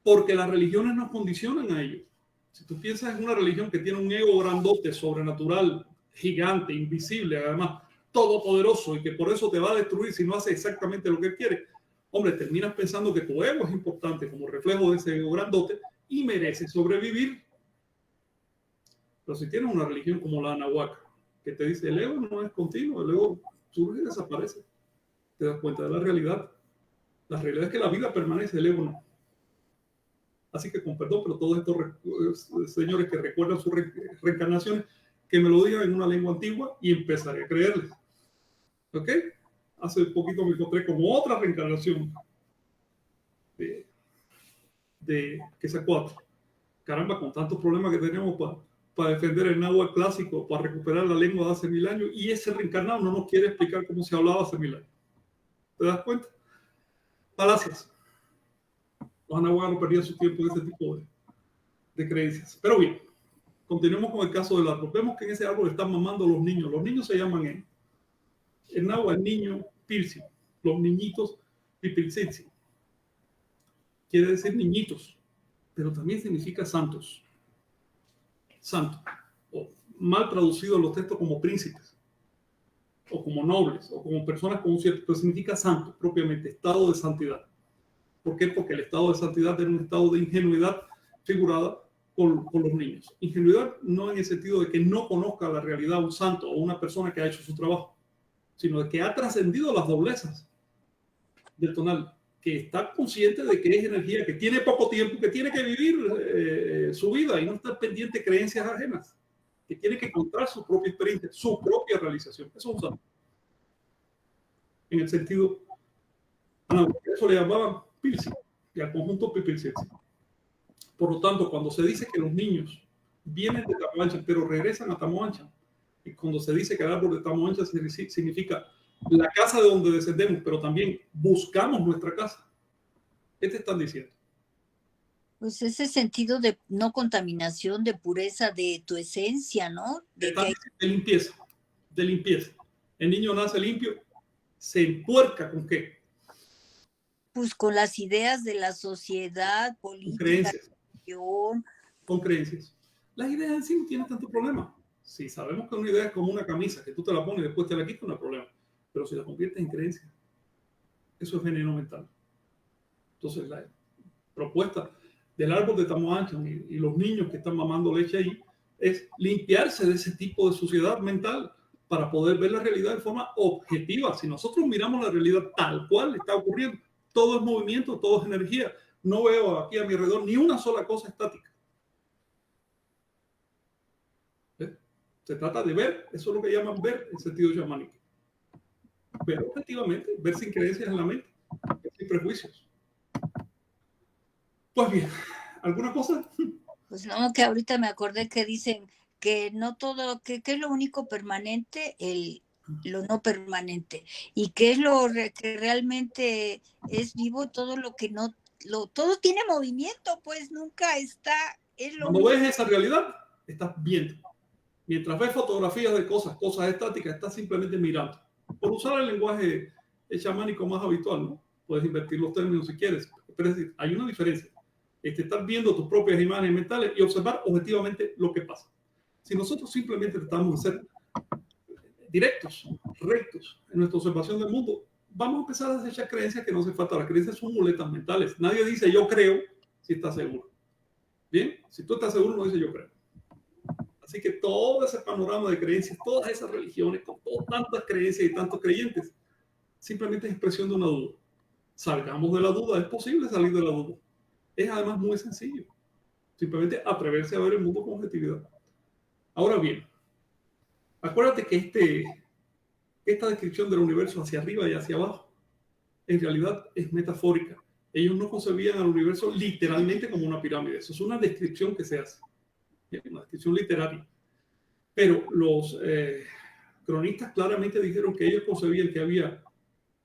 porque las religiones nos condicionan a ello. Si tú piensas en una religión que tiene un ego grandote, sobrenatural, gigante, invisible, además todopoderoso, y que por eso te va a destruir si no hace exactamente lo que quiere, hombre, terminas pensando que tu ego es importante como reflejo de ese ego grandote y merece sobrevivir. Pero si tienes una religión como la Anahuac, que te dice el ego no es continuo, el ego surge y desaparece, te das cuenta de la realidad. La realidad es que la vida permanece, el ego no. Así que con perdón, pero todos estos señores que recuerdan sus reencarnaciones, que me lo digan en una lengua antigua y empezaré a creerles. ¿Ok? Hace poquito me encontré como otra reencarnación de que sea 4. Caramba, con tantos problemas que tenemos para defender el náhuatl clásico, para recuperar la lengua de hace 1000 años, y ese reencarnado no nos quiere explicar cómo se hablaba hace 1000 años. ¿Te das cuenta? Falacias. Los anahuacos no perdían su tiempo en ese tipo de creencias. Pero bien, continuemos con el caso del árbol. Vemos que en ese árbol están mamando los niños. Los niños se llaman en náhuatl niño pirsi. Los niñitos pipilsitsi. Quiere decir niñitos, pero también significa santos. Santo. O mal traducido en los textos como príncipes, o como nobles, o como personas con un cierto, pero significa santo, propiamente, estado de santidad. ¿Por qué? Porque el estado de santidad era un estado de ingenuidad figurada con los niños. Ingenuidad no en el sentido de que no conozca la realidad un santo o una persona que ha hecho su trabajo, sino de que ha trascendido las doblezas del tonal, que está consciente de que es energía, que tiene poco tiempo, que tiene que vivir su vida y no estar pendiente de creencias ajenas, que tiene que encontrar su propia experiencia, su propia realización. Eso es un santo. En el sentido, eso le llamaban Pilsi, y al conjunto Pipilsetsi. Por lo tanto, cuando se dice que los niños vienen de Tamoanchan, pero regresan a Tamoanchan, y cuando se dice que el árbol de Tamoanchan significa la casa de donde descendemos, pero también buscamos nuestra casa, ¿qué te están diciendo? Pues ese sentido de no contaminación, de pureza de tu esencia, ¿no? De limpieza, de limpieza. El niño nace limpio, se empuerca ¿con qué? Pues con las ideas de la sociedad, política, religión. Con creencias. Las ideas en sí no tienen tanto problema. Si sabemos que una idea es como una camisa, que tú te la pones y después te la quitas, no hay problema. Pero si la conviertes en creencia, eso es veneno mental. Entonces, la propuesta del árbol de Tamoanchan y los niños que están mamando leche ahí es limpiarse de ese tipo de suciedad mental para poder ver la realidad de forma objetiva. Si nosotros miramos la realidad tal cual está ocurriendo, todo es movimiento, todo es energía. No veo aquí a mi alrededor ni una sola cosa estática. ¿Ves? Se trata de ver, eso es lo que llaman ver en sentido chamánico. Ver objetivamente, ver sin creencias en la mente, ver sin prejuicios. Pues bien, ¿alguna cosa? Pues no, que ahorita me acordé que dicen que no todo, que es lo único permanente, lo no permanente, y que es que realmente es vivo todo lo que no, todo tiene movimiento, pues nunca está, es lo Cuando único. ves esa realidad, estás viendo. Mientras ves fotografías de cosas estáticas, estás simplemente mirando. Por usar el lenguaje chamánico más habitual, ¿no? Puedes invertir los términos si quieres. Pero es decir, hay una diferencia. Estar viendo tus propias imágenes mentales y observar objetivamente lo que pasa. Si nosotros simplemente tratamos de ser directos, rectos en nuestra observación del mundo, vamos a empezar a desechar creencias que no hace falta. Las creencias son muletas mentales. Nadie dice yo creo si está seguro. Bien, si tú estás seguro, no dice yo creo. Así que todo ese panorama de creencias, todas esas religiones, con tantas creencias y tantos creyentes, simplemente es expresión de una duda. Salgamos de la duda, es posible salir de la duda. Es además muy sencillo. Simplemente atreverse a ver el mundo con objetividad. Ahora bien, acuérdate que esta descripción del universo hacia arriba y hacia abajo, en realidad es metafórica. Ellos no concebían al universo literalmente como una pirámide. Eso es una descripción que se hace, una descripción literaria. Pero los cronistas claramente dijeron que ellos concebían que había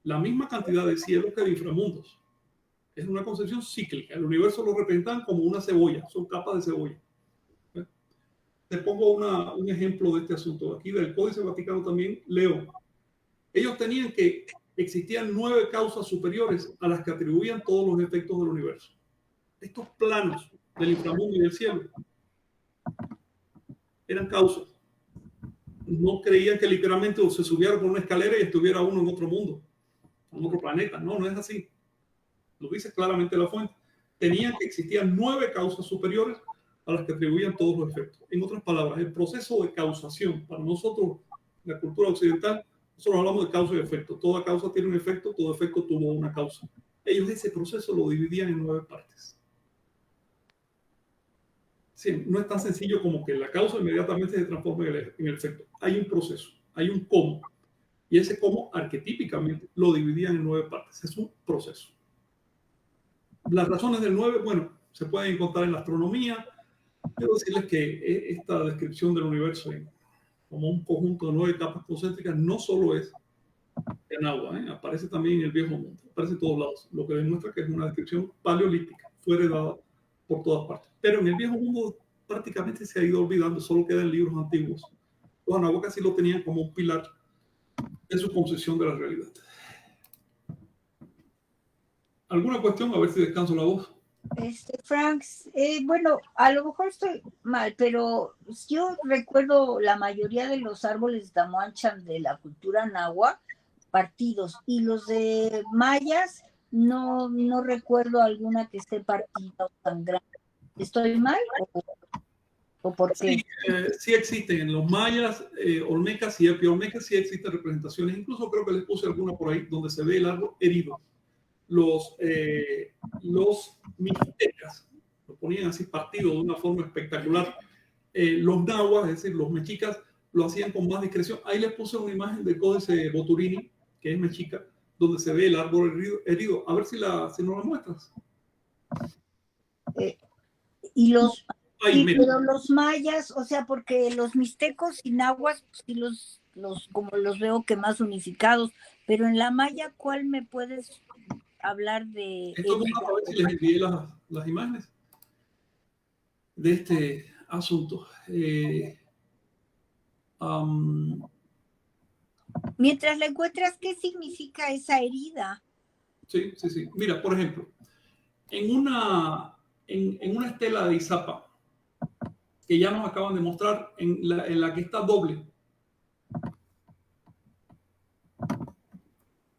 la misma cantidad de cielos que de inframundos. Es una concepción cíclica. El universo lo representan como una cebolla, son capas de cebolla. Te pongo un ejemplo de este asunto. Aquí del Códice Vaticano también leo. Ellos tenían que existían 9 causas superiores a las que atribuían todos los efectos del universo. Estos planos del inframundo y del cielo eran causas. No creían que literalmente se subiera por una escalera y estuviera uno en otro mundo, en otro planeta. No, no es así. Lo dice claramente la fuente. Tenían que existían 9 causas superiores a las que atribuían todos los efectos. En otras palabras, el proceso de causación, para nosotros, la cultura occidental, nosotros hablamos de causa y efecto. Toda causa tiene un efecto, todo efecto tuvo una causa. Ellos ese proceso lo dividían en 9 partes. Sí, no es tan sencillo como que la causa inmediatamente se transforme en el efecto. Hay un proceso, hay un cómo. Y ese cómo, arquetípicamente, lo dividían en 9 partes. Es un proceso. Las razones del 9, bueno, se pueden encontrar en la astronomía. Quiero decirles que esta descripción del universo como un conjunto de 9 capas concéntricas no solo es en agua, aparece también en el Viejo Mundo, aparece en todos lados, lo que demuestra que es una descripción paleolítica, fue heredada por todas partes. Pero en el Viejo Mundo prácticamente se ha ido olvidando, solo quedan libros antiguos. Los anahuacas sí lo tenían como un pilar de su concepción de la realidad. ¿Alguna cuestión? A ver si descanso la voz. Franks, bueno, a lo mejor estoy mal, pero yo recuerdo la mayoría de los árboles Tamuanchan de la cultura náhuatl partidos, y los de mayas no recuerdo alguna que esté partida o tan grande. ¿Estoy mal o por qué? Sí, sí existen en los mayas, olmecas y epiolmecas, sí existen representaciones. Incluso creo que les puse alguna por ahí donde se ve el árbol herido. Los mixtecas lo ponían así partido de una forma espectacular. Los nahuas, es decir, los mexicas, lo hacían con más discreción. Ahí les puse una imagen del Códice Boturini, que es mexica, donde se ve el árbol herido. A ver si nos la muestras. Pero los mayas, o sea, porque los mixtecos y nahuas, sí como los veo que más unificados, pero en la maya, ¿cuál me puedes hablar de? Esto es a ver si les envié las imágenes de este asunto. Mientras la encuentras, ¿qué significa esa herida? Sí. Mira, por ejemplo, en una estela de Izapa, que ya nos acaban de mostrar, en la que está doble.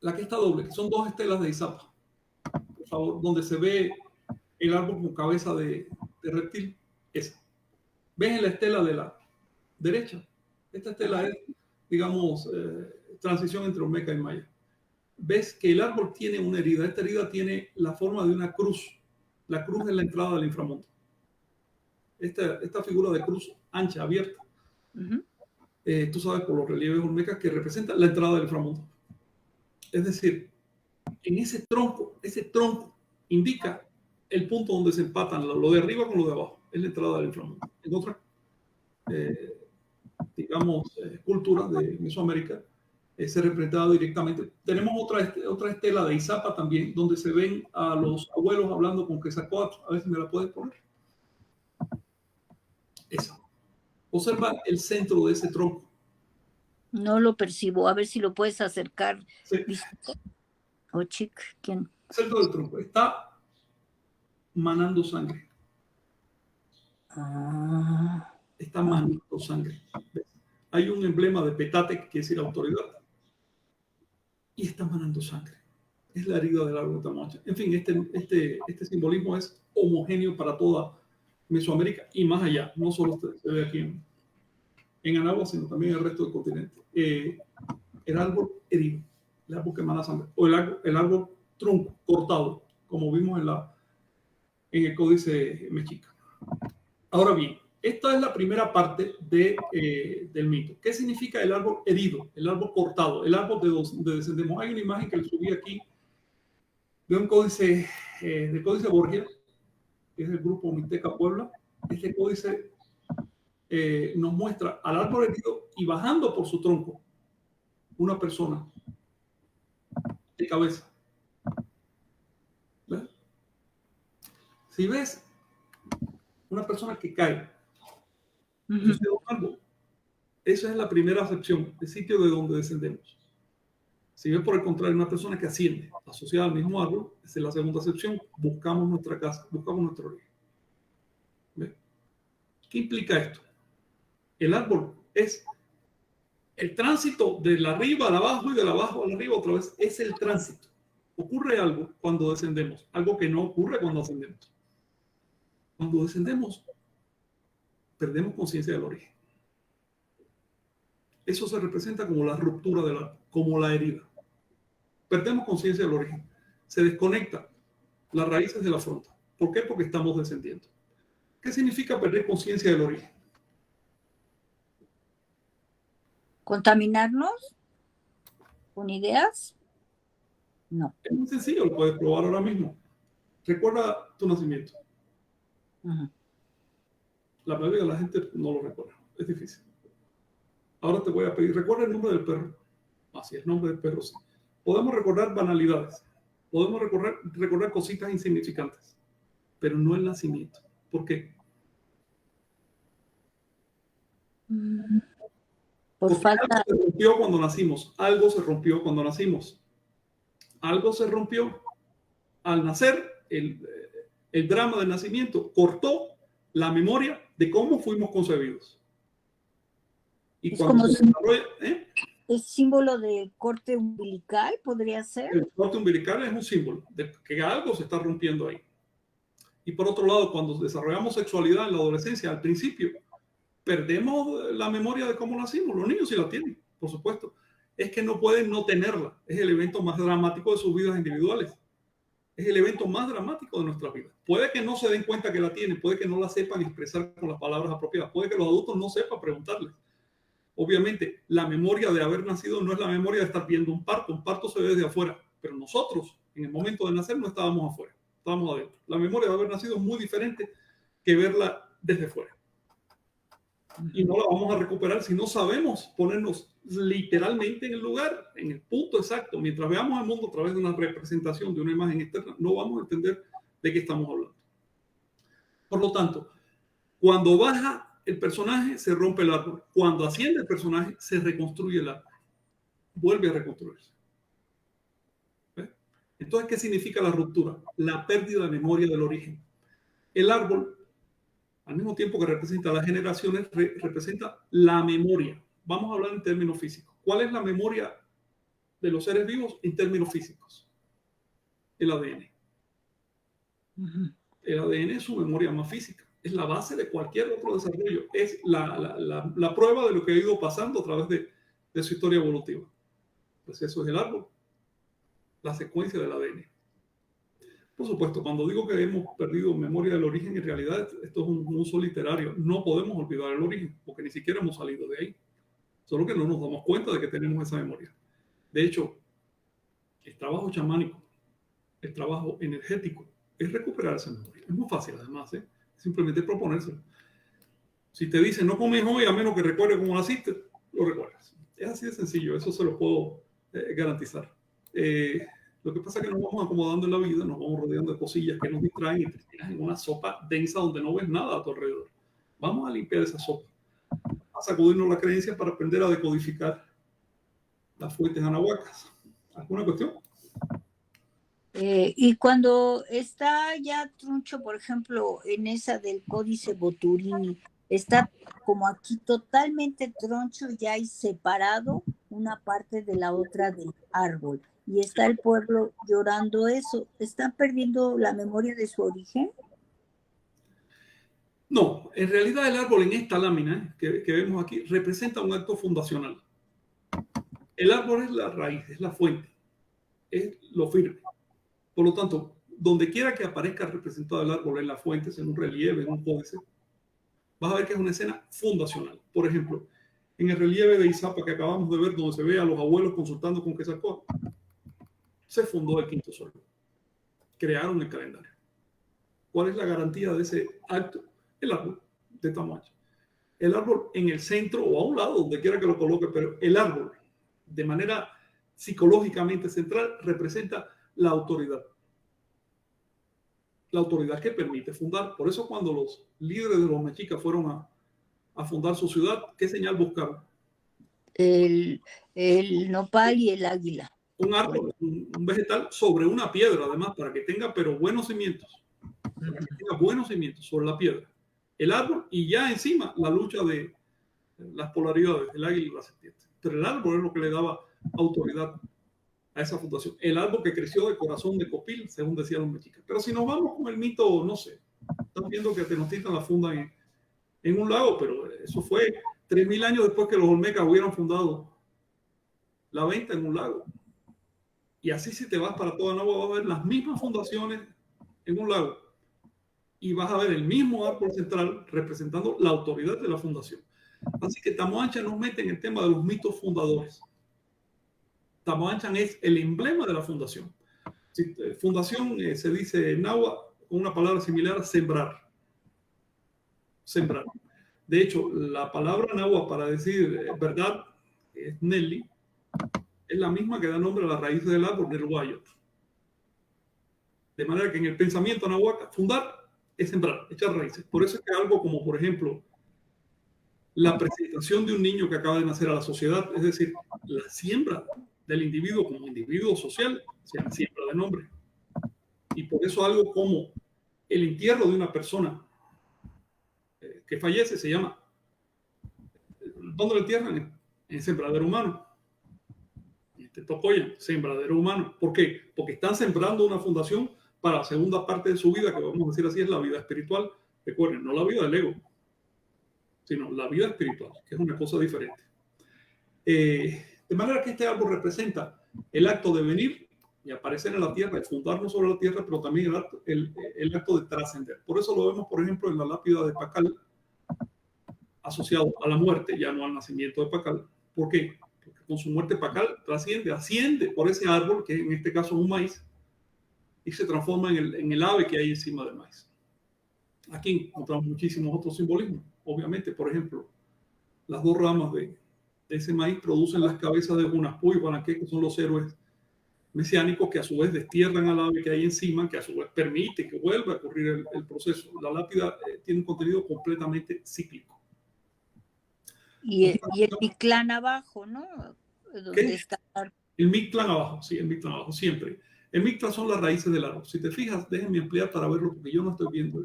La que está doble, que son 2 estelas de Izapa, por favor, donde se ve el árbol con cabeza de reptil, esa. ¿Ves en la estela de la derecha? Esta estela es, digamos, transición entre Olmeca y Maya. Ves que el árbol tiene una herida. Esta herida tiene la forma de una cruz. La cruz es la entrada del inframundo. Esta figura de cruz ancha, abierta. Tú sabes por los relieves olmecas que representa la entrada del inframundo. Es decir, en ese tronco indica el punto donde se empatan lo de arriba con lo de abajo, es la entrada del inframundo. En otras, digamos, culturas de Mesoamérica, se representaba directamente. Tenemos otra estela de Izapa también, donde se ven a los abuelos hablando con Quetzalcóatl. A ver si me la puedes poner. Esa. Observa el centro de ese tronco. No lo percibo. A ver si lo puedes acercar. Sí. O chic, ¿quién? El centro del tronco. Está manando sangre. Está manando sangre. ¿Ves? Hay un emblema de petate que quiere decir autoridad. Y está manando sangre. Es la herida del árbol de Tamaocha. En fin, este simbolismo es homogéneo para toda Mesoamérica y más allá. No solo se ve aquí en Anáhuac, sino también en el resto del continente. El árbol herido, el árbol que mana sangre, o el árbol tronco cortado, como vimos en el códice mexica. Ahora bien, esta es la primera parte del mito. ¿Qué significa el árbol herido, el árbol cortado, el árbol de donde descendemos? Hay una imagen que le subí aquí de un códice, del códice Borgia, que es del grupo Mixteca Puebla. Este códice nos muestra al árbol herido y bajando por su tronco una persona de cabeza. ¿Ves? Si ves una persona que cae, esa es la primera acepción, el sitio de donde descendemos. Si ves por el contrario una persona que asciende, asociada al mismo árbol, esa es la segunda acepción, buscamos nuestra casa, buscamos nuestro origen. ¿Ves? ¿Qué implica esto? El árbol es el tránsito del arriba al abajo y del abajo al arriba otra vez, es el tránsito. Ocurre algo cuando descendemos, algo que no ocurre cuando ascendemos. Cuando descendemos, perdemos conciencia del origen. Eso se representa como la ruptura del árbol, como la herida. Perdemos conciencia del origen. Se desconecta las raíces de la fronda. ¿Por qué? Porque estamos descendiendo. ¿Qué significa perder conciencia del origen? ¿Contaminarnos con ideas? No. Es muy sencillo, lo puedes probar ahora mismo. Recuerda tu nacimiento. La mayoría de la gente no lo recuerda. Es difícil. Ahora te voy a pedir, recuerda el nombre del perro. Así, el nombre del perro, sí. Podemos recordar banalidades. Podemos recordar cositas insignificantes. Pero no el nacimiento. ¿Por qué? Por falta. Algo se rompió cuando nacimos. Algo se rompió cuando nacimos. Algo se rompió al nacer. El drama del nacimiento cortó la memoria de cómo fuimos concebidos. Y es cuando como se desarrolla, ¿es símbolo de corte umbilical? ¿Podría ser? el corte umbilical es un símbolo de que algo se está rompiendo ahí. Y por otro lado, cuando desarrollamos sexualidad en la adolescencia, al principio, perdemos la memoria de cómo nacimos. Los niños sí la tienen, por supuesto. Es que no pueden no tenerla. Es el evento más dramático de sus vidas individuales. Es el evento más dramático de nuestra vida. Puede que no se den cuenta que la tienen, puede que no la sepan expresar con las palabras apropiadas, puede que los adultos no sepan preguntarles. Obviamente, la memoria de haber nacido no es la memoria de estar viendo un parto se ve desde afuera, pero nosotros, en el momento de nacer, no estábamos afuera, estábamos adentro. La memoria de haber nacido es muy diferente que verla desde fuera. Y no la vamos a recuperar si no sabemos ponernos literalmente en el lugar, en el punto exacto. Mientras veamos el mundo a través de una representación, de una imagen externa, no vamos a entender de qué estamos hablando. Por lo tanto, cuando baja el personaje, se rompe el árbol. Cuando asciende el personaje, se reconstruye el árbol. Vuelve a reconstruirse. ¿Ves? Entonces, ¿qué significa la ruptura? La pérdida de memoria del origen. El árbol, al mismo tiempo que representa las generaciones, representa la memoria. Vamos a hablar en términos físicos. ¿Cuál es la memoria de los seres vivos en términos físicos? El ADN. El ADN es su memoria más física. Es la base de cualquier otro desarrollo. Es la prueba de lo que ha ido pasando a través de su historia evolutiva. Pues eso es el árbol. La secuencia del ADN. Por supuesto, cuando digo que hemos perdido memoria del origen, en realidad esto es un uso literario. No podemos olvidar el origen, porque ni siquiera hemos salido de ahí. Solo que no nos damos cuenta de que tenemos esa memoria. De hecho, el trabajo chamánico, el trabajo energético, es recuperar esa memoria. Es muy fácil, además, ¿eh? Simplemente proponérselo. Si te dicen no comes hoy a menos que recuerdes cómo naciste, lo recuerdas. Es así de sencillo, eso se lo puedo garantizar. Lo que pasa es que nos vamos acomodando en la vida, nos vamos rodeando de cosillas que nos distraen y te tiras en una sopa densa donde no ves nada a tu alrededor. Vamos a limpiar esa sopa, a sacudirnos la creencia para aprender a decodificar las fuentes anahuacas. ¿Alguna cuestión? Y cuando está ya Truncho, por ejemplo, en esa del Códice Boturini, está como aquí totalmente troncho ya y separado una parte de la otra del árbol. Y está el pueblo llorando eso. ¿Están perdiendo la memoria de su origen? No, en realidad el árbol en esta lámina que vemos aquí representa un acto fundacional. El árbol es la raíz, es la fuente, es lo firme. Por lo tanto, donde quiera que aparezca representado el árbol en la fuente, en un relieve, en un códice, vas a ver que es una escena fundacional. Por ejemplo, en el relieve de Izapa que acabamos de ver, donde se ve a los abuelos consultando con Quetzalcóatl, se fundó el quinto sol. Crearon el calendario. ¿Cuál es la garantía de ese acto? El árbol de Tamayo. El árbol en el centro o a un lado, donde quiera que lo coloque, pero el árbol, de manera psicológicamente central, representa la autoridad. La autoridad que permite fundar. Por eso cuando los líderes de los mexicas fueron a fundar su ciudad, ¿qué señal buscaron? El nopal y el águila. Un árbol, un vegetal sobre una piedra, además, para que tenga pero buenos cimientos. Para que tenga buenos cimientos sobre la piedra. El árbol y ya encima la lucha de las polaridades, el águila y la serpiente. Pero el árbol es lo que le daba autoridad a esa fundación. El árbol que creció de corazón de Copil, según decían los mexicas. Pero si nos vamos con el mito, no sé, están viendo que Tenochtitlan la fundan en un lago, pero eso fue 3.000 años después que los olmecas hubieran fundado la venta en un lago. Y así si te vas para toda Nahua vas a ver las mismas fundaciones en un lago. Y vas a ver el mismo árbol central representando la autoridad de la fundación. Así que Tamoanchan nos mete en el tema de los mitos fundadores. Tamoanchan es el emblema de la fundación. Fundación se dice en Nahua con una palabra similar a sembrar. Sembrar. De hecho, la palabra Nahua para decir verdad es Nelly, es la misma que da nombre a la raíz del árbol del Guayot. De manera que en el pensamiento nahuaca, fundar es sembrar, echar raíces. Por eso es que algo como, por ejemplo, la presentación de un niño que acaba de nacer a la sociedad, es decir, la siembra del individuo como individuo social, se llama siembra de nombre. Y por eso algo como el entierro de una persona que fallece se llama, ¿dónde lo entierran? En sembradero humano. Tocoya, sembradero humano. ¿Por qué? Porque están sembrando una fundación para la segunda parte de su vida, que vamos a decir así, es la vida espiritual. Recuerden, no la vida del ego, sino la vida espiritual, que es una cosa diferente. De manera que este árbol representa el acto de venir y aparecer en la tierra, de fundarnos sobre la tierra, pero también el acto de trascender. Por eso lo vemos, por ejemplo, en la lápida de Pacal, asociado a la muerte, ya no al nacimiento de Pacal. ¿Por qué? Porque con su muerte Pacal trasciende, asciende por ese árbol, que en este caso es un maíz, y se transforma en el ave que hay encima del maíz. Aquí encontramos muchísimos otros simbolismos. Obviamente, por ejemplo, las dos ramas de ese maíz producen las cabezas de Hunahpu y Banaque, que son los héroes mesiánicos que a su vez destierran al ave que hay encima, que a su vez permite que vuelva a ocurrir el proceso. La lápida tiene un contenido completamente cíclico. Y el Mictlán abajo, ¿no? ¿Qué? Está... El Mictlán abajo, sí, el Mictlán abajo, siempre. El Mictlán son las raíces del árbol. Si te fijas, déjenme ampliar para verlo, porque yo no estoy viendo.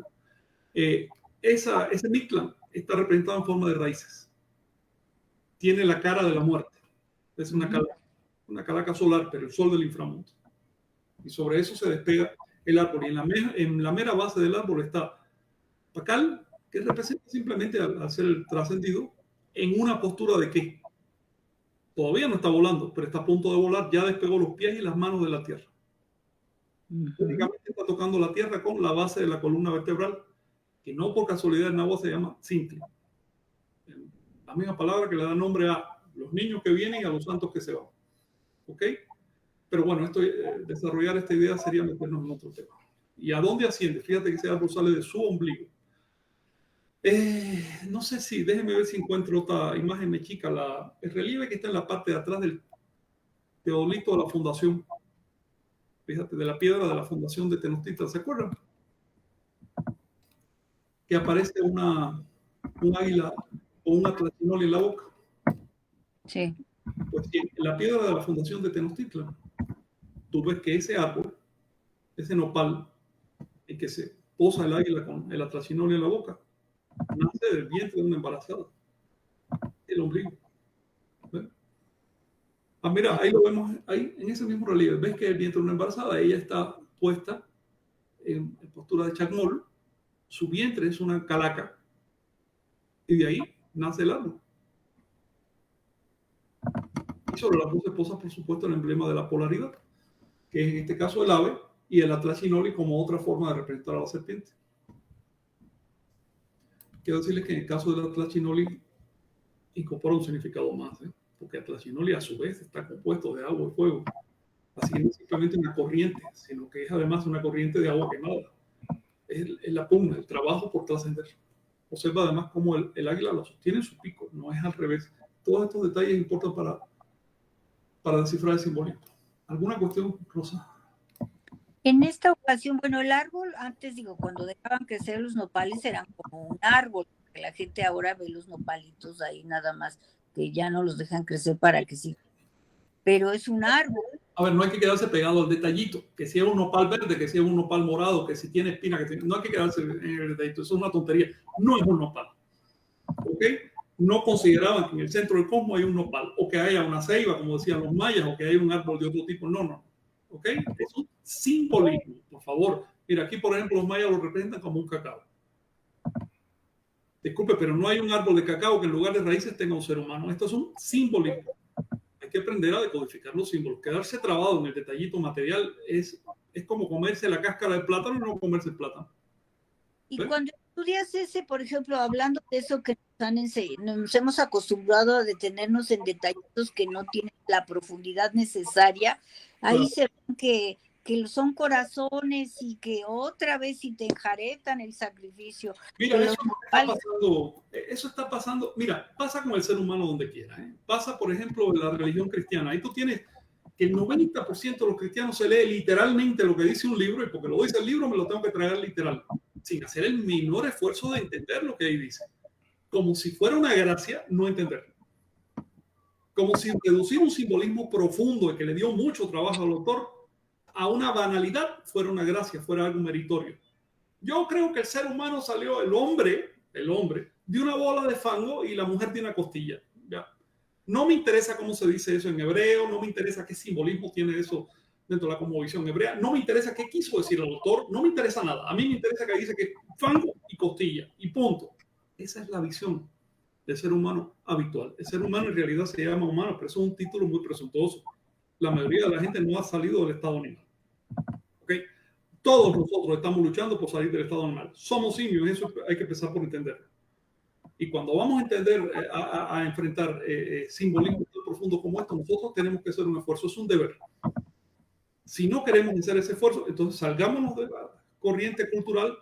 Ese Mictlán está representado en forma de raíces. Tiene la cara de la muerte. Es una calaca solar, pero el sol del inframundo. Y sobre eso se despega el árbol. Y en la mera base del árbol está Pacal, que representa simplemente al ser el trascendido, en una postura de qué. Todavía no está volando, pero está a punto de volar. Ya despegó los pies y las manos de la tierra. Únicamente está tocando la tierra con la base de la columna vertebral, que no por casualidad en agua se llama Cintli. La misma palabra que le da nombre a los niños que vienen y a los santos que se van. ¿Ok? Pero bueno, desarrollar esta idea sería meternos en otro tema. ¿Y a dónde asciende? Fíjate que ese árbol sale de su ombligo. No sé si, déjenme ver si encuentro otra imagen mexica, el relieve que está en la parte de atrás del teodolito de la fundación. Fíjate, de la piedra de la fundación de Tenochtitlan, ¿se acuerdan? Que aparece un águila o un atlachinoli en la boca. Sí. Pues sí, en la piedra de la fundación de Tenochtitlan, tú ves que ese árbol, ese nopal, en que se posa el águila con el atlachinoli en la boca, nace del vientre de una embarazada, el ombligo. ¿Ves? Ah, mira, ahí lo vemos, ahí en ese mismo relieve, ves que el vientre de una embarazada, ella está puesta en postura de chacmol, su vientre es una calaca, y de ahí nace el árbol. Y sobre la voz se posa, por supuesto, el emblema de la polaridad, que es en este caso el ave, y el atlachinoli como otra forma de representar a la serpiente. Quiero decirles que en el caso del atlachinoli incorpora un significado más, porque atlachinoli a su vez está compuesto de agua y fuego. Así que no es simplemente una corriente, sino que es además una corriente de agua quemada. Es la pugna, el trabajo por trascender. Observa además cómo el águila lo sostiene en su pico, no es al revés. Todos estos detalles importan para descifrar el simbolismo. ¿Alguna cuestión, Rosa? En esta ocasión, bueno, el árbol, antes digo, cuando dejaban crecer los nopales eran como un árbol, porque la gente ahora ve los nopalitos ahí nada más, que ya no los dejan crecer para que sí. Pero es un árbol. A ver, no hay que quedarse pegado al detallito, que si es un nopal verde, que si es un nopal morado, que si tiene espina, no hay que quedarse en el detallito, eso es una tontería, no es un nopal. ¿Ok? No consideraban que en el centro del cosmos hay un nopal, o que haya una ceiba, como decían los mayas, o que haya un árbol de otro tipo, no. ¿Ok? Es un simbolismo, por favor. Mira, aquí por ejemplo los mayas lo representan como un cacao. Disculpe, pero no hay un árbol de cacao que en lugar de raíces tenga un ser humano. Esto es un simbolismo. Hay que aprender a decodificar los símbolos. Quedarse trabado en el detallito material es como comerse la cáscara del plátano y no comerse el plátano. Y cuando estudias ese, por ejemplo, hablando de eso que nos hemos acostumbrado a detenernos en detallitos que no tienen la profundidad necesaria, ahí se ven que son corazones y que otra vez si te enjaretan el sacrificio. Mira, eso está pasando, mira, pasa con el ser humano donde quiera. Pasa, por ejemplo, en la religión cristiana. Ahí tú tienes que el 90% de los cristianos se lee literalmente lo que dice un libro, y porque lo dice el libro me lo tengo que traer literal, sin hacer el menor esfuerzo de entender lo que ahí dice. Como si fuera una gracia no entender. Como si reducir un simbolismo profundo y que le dio mucho trabajo al autor a una banalidad fuera una gracia, fuera algo meritorio. Yo creo que el ser humano salió, el hombre, de una bola de fango y la mujer de una costilla. ¿Ya? No me interesa cómo se dice eso en hebreo, no me interesa qué simbolismo tiene eso dentro de la cosmovisión hebrea, no me interesa qué quiso decir el autor, no me interesa nada. A mí me interesa que dice que fango y costilla, y punto. Esa es la visión del ser humano habitual. El ser humano en realidad se llama humano, pero eso es un título muy presuntuoso. La mayoría de la gente no ha salido del estado animal. ¿Okay? Todos nosotros estamos luchando por salir del estado animal. Somos simios, eso hay que empezar por entender. Y cuando vamos a entender, a enfrentar simbolismos tan profundos como estos, nosotros tenemos que hacer un esfuerzo, es un deber. Si no queremos hacer ese esfuerzo, entonces salgámonos de la corriente cultural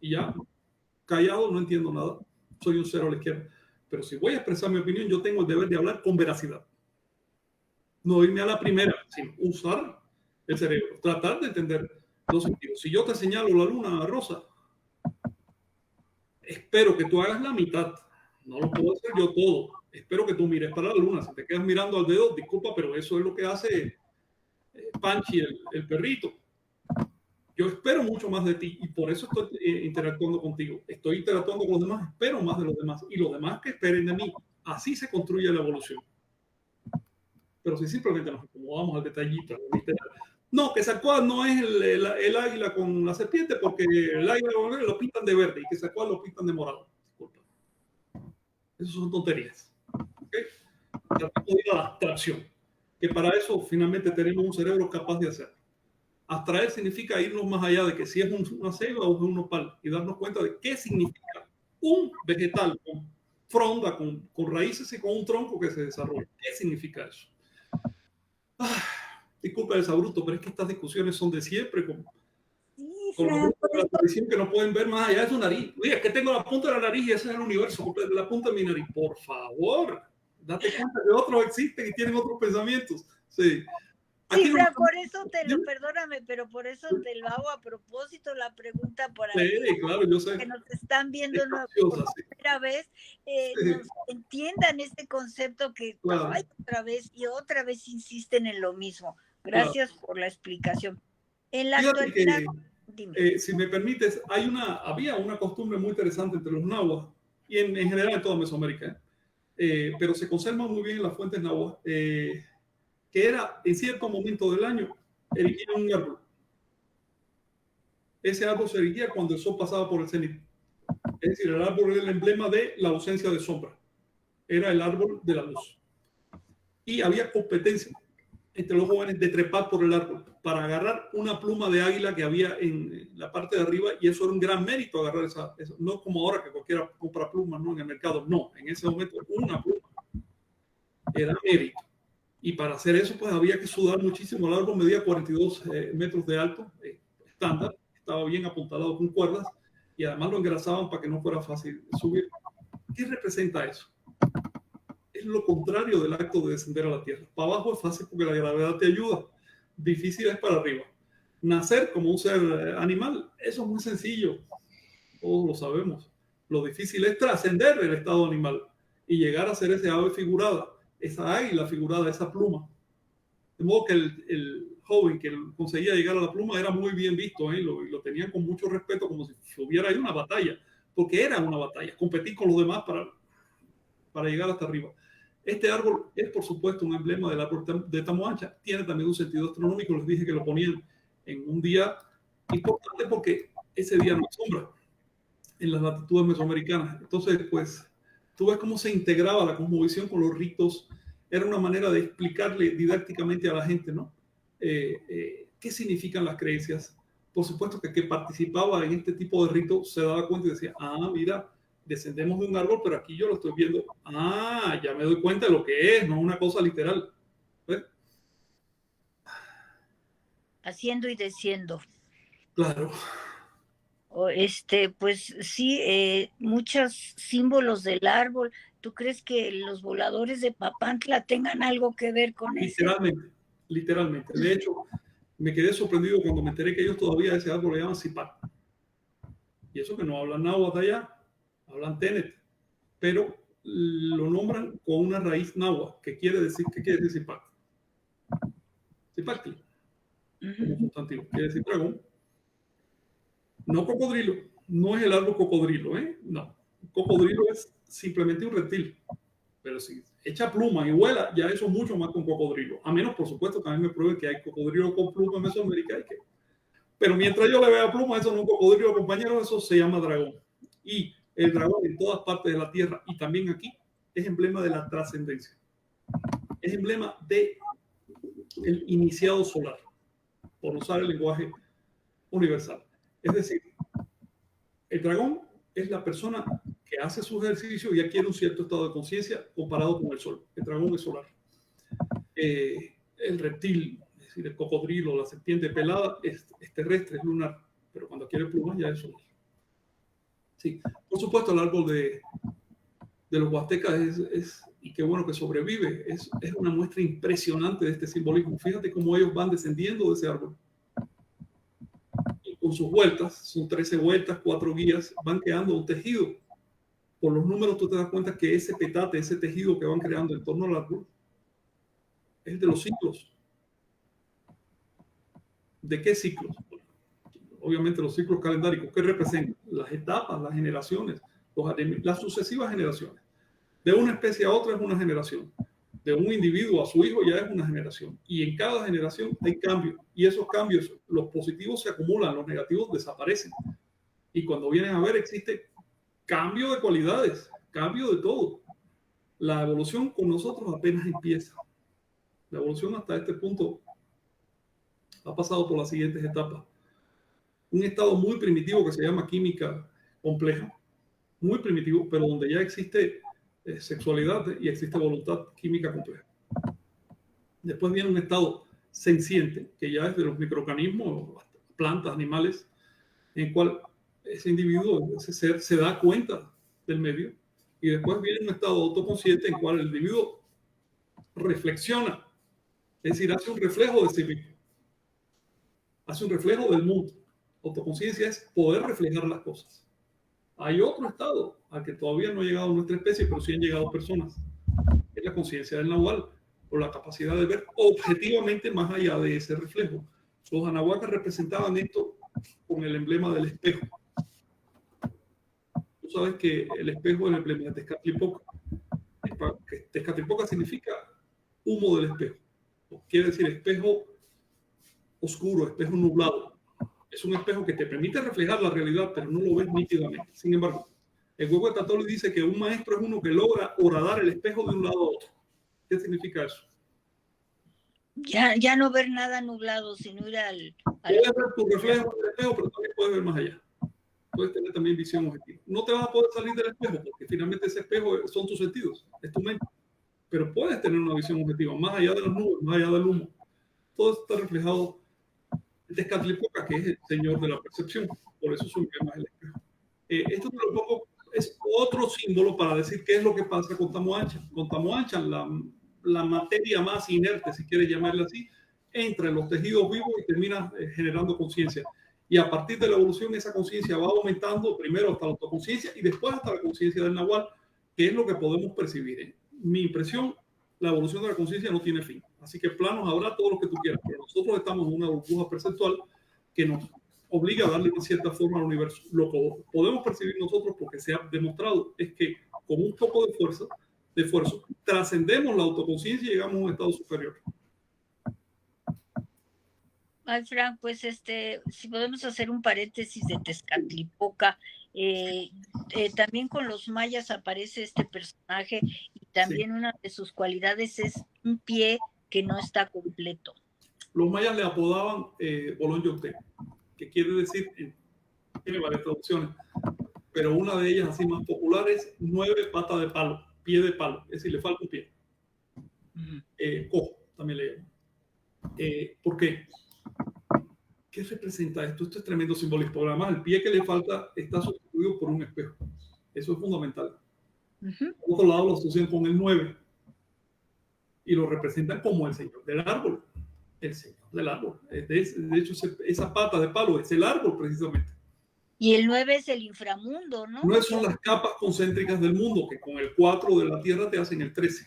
y ya, callado, no entiendo nada, soy un cero a la izquierda. Pero si voy a expresar mi opinión, yo tengo el deber de hablar con veracidad. No irme a la primera, sino usar el cerebro, tratar de entender los sentidos. Si yo te señalo la luna rosa, espero que tú hagas la mitad. No lo puedo hacer yo todo. Espero que tú mires para la luna. Si te quedas mirando al dedo, disculpa, pero eso es lo que hace Panchi, el perrito. Yo espero mucho más de ti y por eso estoy interactuando contigo. Estoy interactuando con los demás, espero más de los demás y los demás que esperen de mí. Así se construye la evolución. Pero si simplemente nos acomodamos al detallito, literal. No, que Zacual no es el águila con la serpiente porque el águila lo pintan de verde y que Zacual lo pintan de morado. Disculpa. Esas son tonterías. ¿Okay? Tratamos de ir a la abstracción. Que para eso finalmente tenemos un cerebro capaz de hacer. Abstraer significa irnos más allá de que si es una ceiba o es un nopal y darnos cuenta de qué significa un vegetal con fronda, con raíces y con un tronco que se desarrolla. ¿Qué significa eso? Disculpa el sabruto, pero es que estas discusiones son de siempre. con los grupos de la televisión que no pueden ver más allá de su nariz. Oye, es que tengo la punta de la nariz y ese es el universo, la punta de mi nariz. Por favor, date cuenta que otros existen y tienen otros pensamientos. Sí. Sí, Fran, por eso perdóname, pero por eso te lo hago a propósito la pregunta por ahí. Sí, claro, yo sé. Que nos están viendo por primera vez, nos entiendan este concepto que otra vez insisten en lo mismo. Gracias por la explicación. En la actualidad, si me permites, había una costumbre muy interesante entre los nahuas y en general en toda Mesoamérica, pero se conserva muy bien en las fuentes nahuas, que era en cierto momento del año erigir un árbol. Ese árbol se erigía cuando el sol pasaba por el cenit. Es decir, el árbol era el emblema de la ausencia de sombra. Era el árbol de la luz. Y había competencia entre los jóvenes de trepar por el árbol para agarrar una pluma de águila que había en la parte de arriba, y eso era un gran mérito agarrar esa. No como ahora que cualquiera compra plumas, ¿no? En el mercado. No, en ese momento una pluma era mérito. Y para hacer eso, pues había que sudar muchísimo. El árbol medía 42 metros de alto, estándar. Estaba bien apuntalado con cuerdas y además lo engrasaban para que no fuera fácil subir. ¿Qué representa eso? Es lo contrario del acto de descender a la tierra. Para abajo es fácil porque la gravedad te ayuda. Difícil es para arriba. Nacer como un ser animal, eso es muy sencillo. Todos lo sabemos. Lo difícil es trascender el estado animal y llegar a ser ese ave figurada, esa águila figurada, esa pluma. De modo que el joven que conseguía llegar a la pluma era muy bien visto, y lo tenían con mucho respeto, como si hubiera ahí una batalla, porque era una batalla, competir con los demás para llegar hasta arriba. Este árbol es, por supuesto, un emblema del árbol de Tamoacha. Tiene también un sentido astronómico. Les dije que lo ponían en un día importante porque ese día no hay sombra en las latitudes mesoamericanas. Entonces, pues, tú ves cómo se integraba la cosmovisión con los ritos. Era una manera de explicarle didácticamente a la gente, ¿no? ¿Qué significan las creencias? Por supuesto que participaba en este tipo de ritos se daba cuenta y decía, mira, descendemos de un árbol, pero aquí yo lo estoy viendo. Ya me doy cuenta de lo que es, no es una cosa literal. ¿Ves? Haciendo y desciendo. Claro. Pues sí, muchos símbolos del árbol. ¿Tú crees que los voladores de Papantla tengan algo que ver con eso? Literalmente. De hecho, me quedé sorprendido cuando me enteré que ellos todavía a ese árbol le llaman Zipac. Y eso que no hablan náhuatl allá, hablan Tenet, pero lo nombran con una raíz náhuatl, que quiere decir Zipac. Zipactli, como sustantivo, quiere decir dragón. No cocodrilo, no es el árbol cocodrilo, no. Cocodrilo es simplemente un reptil, pero si echa pluma y vuela, ya eso es mucho más que un cocodrilo. A menos, por supuesto, que a mí me pruebe que hay cocodrilo con pluma en Mesoamérica. Pero mientras yo le vea pluma, eso no es un cocodrilo, compañero, eso se llama dragón. Y el dragón en todas partes de la Tierra y también aquí es emblema de la trascendencia. Es emblema de el iniciado solar, por usar el lenguaje universal. Es decir, el dragón es la persona que hace su ejercicio y adquiere un cierto estado de conciencia comparado con el sol. El dragón es solar. El reptil, es decir, el cocodrilo, la serpiente pelada, es terrestre, es lunar, pero cuando adquiere plumas ya es solar. Sí, por supuesto, el árbol de los huastecas y qué bueno que sobrevive, es una muestra impresionante de este simbolismo. Fíjate cómo ellos van descendiendo de ese árbol. Con sus vueltas, son 13 vueltas, 4 guías, van creando un tejido. Por los números tú te das cuenta que ese petate, ese tejido que van creando en torno al árbol, es de los ciclos. ¿De qué ciclos? Obviamente los ciclos calendáricos. ¿Qué representan? Las etapas, las generaciones, las sucesivas generaciones. De una especie a otra es una generación. De un individuo a su hijo ya es una generación. Y en cada generación hay cambios. Y esos cambios, los positivos se acumulan, los negativos desaparecen. Y cuando vienen a ver, existe cambio de cualidades, cambio de todo. La evolución con nosotros apenas empieza. La evolución hasta este punto ha pasado por las siguientes etapas. Un estado muy primitivo que se llama química compleja, muy primitivo, pero donde ya existe sexualidad y existe voluntad química compleja. Después viene un estado senciente, que ya es de los microorganismos, plantas, animales, en el cual ese individuo, ese ser, se da cuenta del medio y después viene un estado autoconsciente en el cual el individuo reflexiona, es decir, hace un reflejo de sí mismo, hace un reflejo del mundo. Autoconciencia es poder reflejar las cosas. Hay otro estado al que todavía no ha llegado nuestra especie, pero sí han llegado personas. Es la conciencia del Nahual, por la capacidad de ver objetivamente más allá de ese reflejo. Los anahuacas representaban esto con el emblema del espejo. Tú sabes que el espejo es el emblema de Tezcatlipoca. Tezcatlipoca significa humo del espejo. Quiere decir espejo oscuro, espejo nublado. Es un espejo que te permite reflejar la realidad, pero no lo ves nítidamente. Sin embargo, el Huehuetatoli dice que un maestro es uno que logra horadar el espejo de un lado a otro. ¿Qué significa eso? Ya no ver nada nublado, sino ir al... Puedes ver tu reflejo en el espejo, pero también puedes ver más allá. Puedes tener también visión objetiva. No te vas a poder salir del espejo, porque finalmente ese espejo son tus sentidos, es tu mente. Pero puedes tener una visión objetiva, más allá de las nubes, más allá del humo. Todo está reflejado en Tezcatlipoca, que es el señor de la percepción. Por eso su emblema es el espejo. Esto te lo pongo, es otro símbolo para decir qué es lo que pasa con Tamoanchan. Con Tamoanchan, la materia más inerte, si quieres llamarla así, entra en los tejidos vivos y termina generando conciencia. Y a partir de la evolución, esa conciencia va aumentando primero hasta la autoconciencia y después hasta la conciencia del Nahual, que es lo que podemos percibir. Mi impresión, la evolución de la conciencia no tiene fin. Así que planos habrá todo lo que tú quieras, pero nosotros estamos en una burbuja perceptual que nos obliga a darle una cierta forma al universo. Lo que podemos percibir nosotros, porque se ha demostrado, es que con un poco de esfuerzo, trascendemos la autoconciencia y llegamos a un estado superior. Ay, Frank, pues si podemos hacer un paréntesis de Tezcatlipoca, también con los mayas aparece este personaje y también una de sus cualidades es un pie que no está completo. Los mayas le apodaban Bolón Yote, que quiere decir, tiene varias traducciones, pero una de ellas así más popular es 9 patas de palo, pie de palo, es decir, le falta un pie. Cojo, también le llaman. ¿Por qué? ¿Qué representa esto? Esto es tremendo simbolismo. Porque además, el pie que le falta está sustituido por un espejo. Eso es fundamental. Por otro lado, lo asocian con el 9 y lo representan como el señor del árbol. El señor del árbol. De hecho, esa pata de palo es el árbol, precisamente. Y el 9 es el inframundo, ¿no? 9 son las capas concéntricas del mundo, que con el 4 de la Tierra te hacen el 13.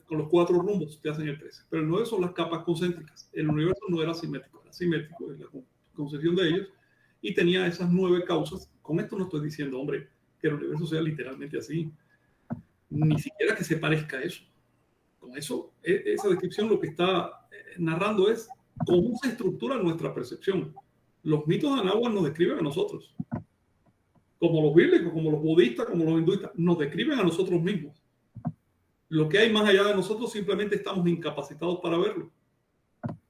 Con los 4 rumbos te hacen el 13. Pero el 9 son las capas concéntricas. El universo no era simétrico, era simétrico en la concepción de ellos y tenía esas 9 causas. Con esto no estoy diciendo, hombre, que el universo sea literalmente así. Ni siquiera que se parezca a eso. Con eso, esa descripción lo que está narrando es cómo se estructura nuestra percepción. Los mitos de Anáhuac nos describen a nosotros. Como los bíblicos, como los budistas, como los hinduistas, nos describen a nosotros mismos. Lo que hay más allá de nosotros simplemente estamos incapacitados para verlo.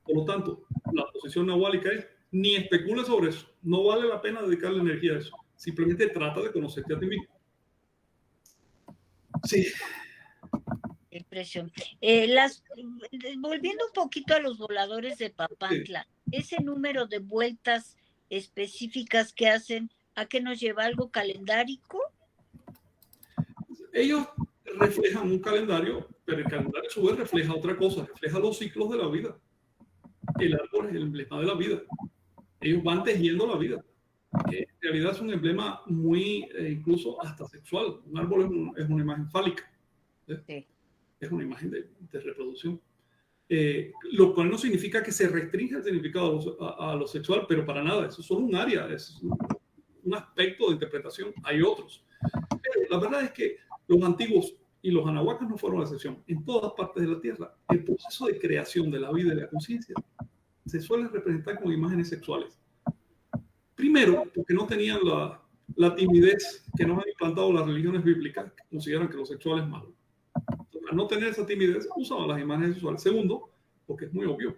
Por lo tanto, la posición nahuálica es ni especule sobre eso. No vale la pena dedicarle energía a eso. Simplemente trata de conocerte a ti mismo. Sí. Impresión. Volviendo un poquito a los voladores de Papantla, ese número de vueltas específicas que hacen, ¿a qué nos lleva? ¿Algo calendárico? Ellos reflejan un calendario, pero el calendario a su vez refleja otra cosa, refleja los ciclos de la vida. El árbol es el emblema de la vida. Ellos van tejiendo la vida. En realidad es un emblema muy, incluso hasta sexual. Un árbol es una imagen fálica. Sí. Es una imagen de reproducción. Lo cual no significa que se restrinja el significado a lo sexual, pero para nada. Eso es solo un área, es un aspecto de interpretación. Hay otros. Pero la verdad es que los antiguos y los anahuacas no fueron la excepción. En todas partes de la Tierra, el proceso de creación de la vida y de la conciencia se suele representar con imágenes sexuales. Primero, porque no tenían la timidez que nos han implantado las religiones bíblicas, que consideran que lo sexual es malo. Al no tener esa timidez, usaban las imágenes sexuales. Segundo, porque es muy obvio.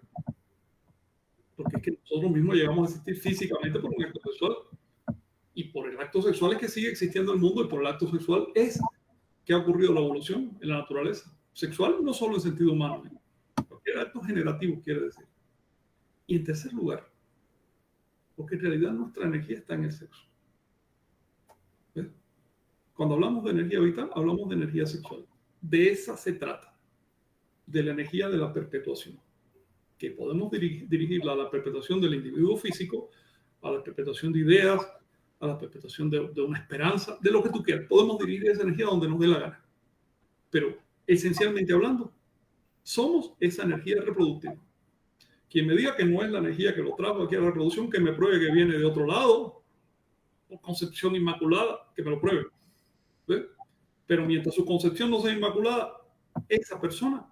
Porque es que nosotros mismos llegamos a existir físicamente por un acto sexual. Y por el acto sexual es que sigue existiendo el mundo, y por el acto sexual es que ha ocurrido la evolución en la naturaleza. Sexual no solo en sentido humano, cualquier acto generativo quiere decir. Y en tercer lugar, porque en realidad nuestra energía está en el sexo. ¿Ves? Cuando hablamos de energía vital, hablamos de energía sexual. De esa se trata, de la energía de la perpetuación, que podemos dirigirla a la perpetuación del individuo físico, a la perpetuación de ideas, a la perpetuación de una esperanza, de lo que tú quieras. Podemos dirigir esa energía donde nos dé la gana. Pero esencialmente hablando, somos esa energía reproductiva. Quien me diga que no es la energía que lo trajo aquí a la reproducción, que me pruebe que viene de otro lado, o concepción inmaculada, que me lo pruebe. ¿Ves? Pero mientras su concepción no sea inmaculada, esa persona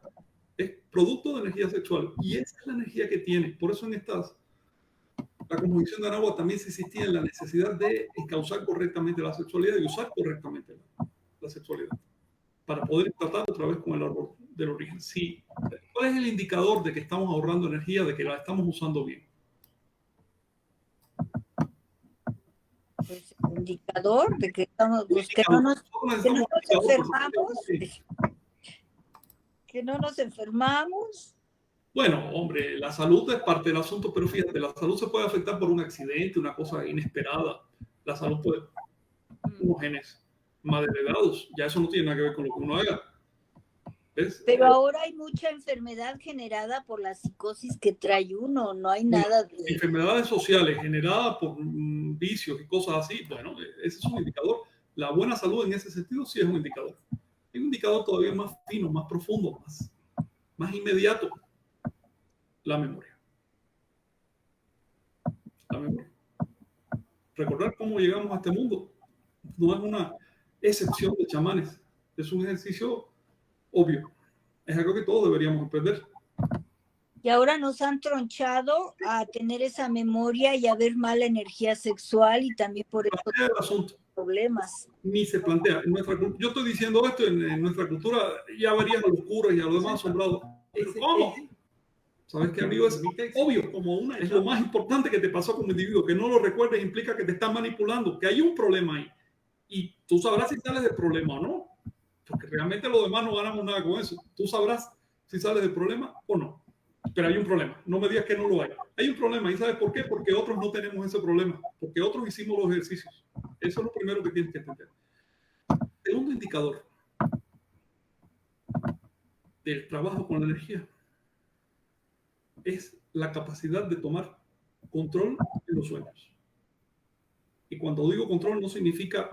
es producto de energía sexual. Y esa es la energía que tiene. Por eso la cosmovisión de Anáhuac también se insistía en la necesidad de encauzar correctamente la sexualidad y usar correctamente la sexualidad para poder tratar otra vez con el árbol del origen. Sí. ¿Cuál es el indicador de que estamos ahorrando energía, de que la estamos usando bien? Pues el indicador de que estamos, pues, que no nos enfermamos, que no nos enfermamos. Bueno, hombre, la salud es parte del asunto, pero fíjate, la salud se puede afectar por un accidente, una cosa inesperada. La salud puede, unos genes más heredados, ya eso no tiene nada que ver con lo que uno haga. ¿Ves? Pero ahora hay mucha enfermedad generada por la psicosis que trae uno, no hay nada de... Enfermedades sociales generadas por vicios y cosas así, bueno, ese es un indicador. La buena salud en ese sentido sí es un indicador. Es un indicador todavía más fino, más profundo, más inmediato. La memoria. La memoria. Recordar cómo llegamos a este mundo no es una excepción de chamanes, es un ejercicio obvio. Es algo que todos deberíamos aprender. Y ahora nos han tronchado a tener esa memoria y a ver mala energía sexual y también por eso problemas. Ni se plantea. Yo estoy diciendo esto en nuestra cultura, ya verías a los curas y a los demás asombrados. ¿Cómo? ¿Sabes qué, amigo? Es obvio, es lo más importante que te pasó como individuo. Que no lo recuerdes implica que te están manipulando, que hay un problema ahí. Y tú sabrás si sales del problema o no. Porque realmente los demás no ganamos nada con eso. Tú sabrás si sales del problema o no. Pero hay un problema. No me digas que no lo hay. Hay un problema. ¿Y sabes por qué? Porque otros no tenemos ese problema. Porque otros hicimos los ejercicios. Eso es lo primero que tienes que entender. Segundo indicador del trabajo con la energía es la capacidad de tomar control en los sueños. Y cuando digo control no significa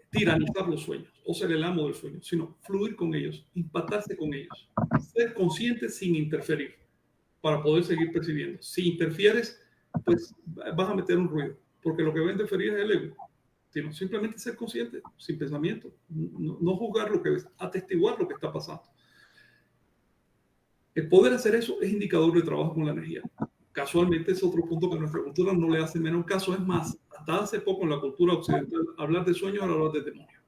tiranizar los sueños o ser el amo del sueño, sino fluir con ellos, impactarse con ellos, ser consciente sin interferir para poder seguir percibiendo. Si interfieres, pues vas a meter un ruido, porque lo que va a interferir es el ego, sino simplemente ser consciente, sin pensamiento, no juzgar lo que ves, atestiguar lo que está pasando. El poder hacer eso es indicador de trabajo con la energía. Casualmente es otro punto que nuestra cultura no le hace menos caso. Es más, hasta hace poco en la cultura occidental, hablar de sueños era hablar de demonios.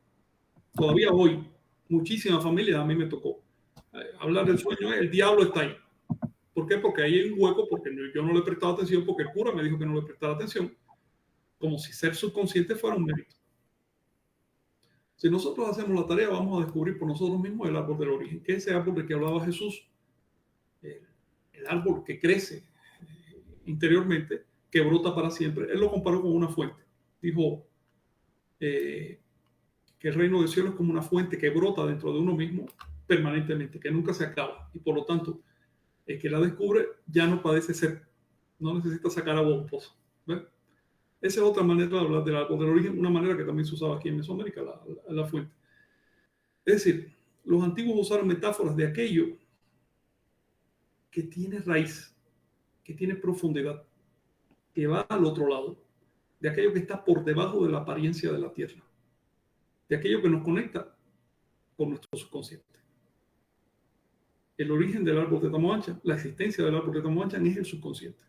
Todavía hoy, muchísimas familias, a mí me tocó hablar del sueño, el diablo está ahí. ¿Por qué? Porque ahí hay un hueco, porque yo no le he prestado atención, porque el cura me dijo que no le prestara atención, como si ser subconsciente fuera un mérito. Si nosotros hacemos la tarea, vamos a descubrir por nosotros mismos el árbol del origen, que es ese árbol del que hablaba Jesús, el árbol que crece interiormente, que brota para siempre. Él lo comparó con una fuente. Dijo que el reino del cielo es como una fuente que brota dentro de uno mismo permanentemente, que nunca se acaba. Y por lo tanto, el que la descubre ya no padece sed, no necesita sacar agua de un pozo. ¿Ves? Esa es otra manera de hablar del árbol del origen, una manera que también se usaba aquí en Mesoamérica, la fuente. Es decir, los antiguos usaron metáforas de aquello que tiene raíz, que tiene profundidad, que va al otro lado, de aquello que está por debajo de la apariencia de la tierra, de aquello que nos conecta con nuestro subconsciente. El origen del árbol de Tamoanchan, la existencia del árbol de Tamoanchan es el subconsciente.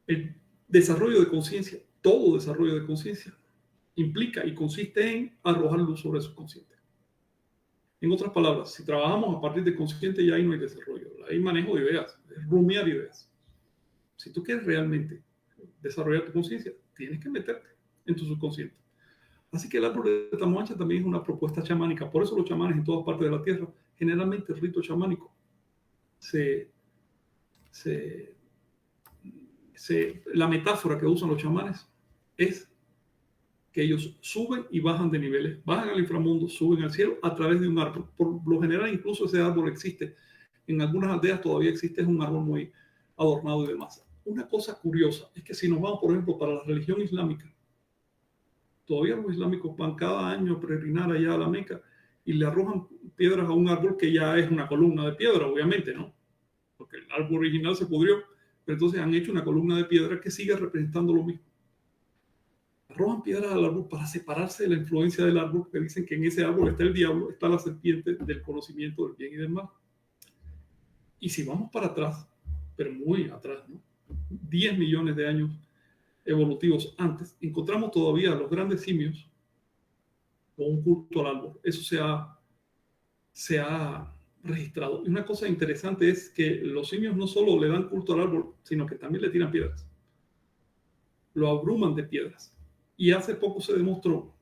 El desarrollo de conciencia, todo desarrollo de conciencia, implica y consiste en arrojar luz sobre el subconsciente. En otras palabras, si trabajamos a partir de consciente, ya ahí no hay desarrollo, hay manejo de ideas, es rumiar ideas. Si tú quieres realmente desarrollar tu conciencia, tienes que meterte en tu subconsciente. Así que el árbol de Tamoanchan también es una propuesta chamánica. Por eso los chamanes en todas partes de la tierra, generalmente el rito chamánico se la metáfora que usan los chamanes es que ellos suben y bajan de niveles, bajan al inframundo, suben al cielo a través de un árbol. Por lo general, incluso ese árbol existe. En algunas aldeas todavía existe, es un árbol muy adornado y demás. Una cosa curiosa es que si nos vamos, por ejemplo, para la religión islámica, todavía los islámicos van cada año a peregrinar allá a la Meca y le arrojan piedras a un árbol que ya es una columna de piedra, obviamente, ¿no? Porque el árbol original se pudrió, pero entonces han hecho una columna de piedra que sigue representando lo mismo. Arrojan piedras al árbol para separarse de la influencia del árbol, porque dicen que en ese árbol está el diablo, está la serpiente del conocimiento del bien y del mal. Y si vamos para atrás, pero muy atrás, ¿no? 10 millones de años evolutivos antes, encontramos todavía a los grandes simios con un culto al árbol. Eso se ha registrado. Y una cosa interesante es que los simios no solo le dan culto al árbol, sino que también le tiran piedras. Lo abruman de piedras. Y hace poco se demostró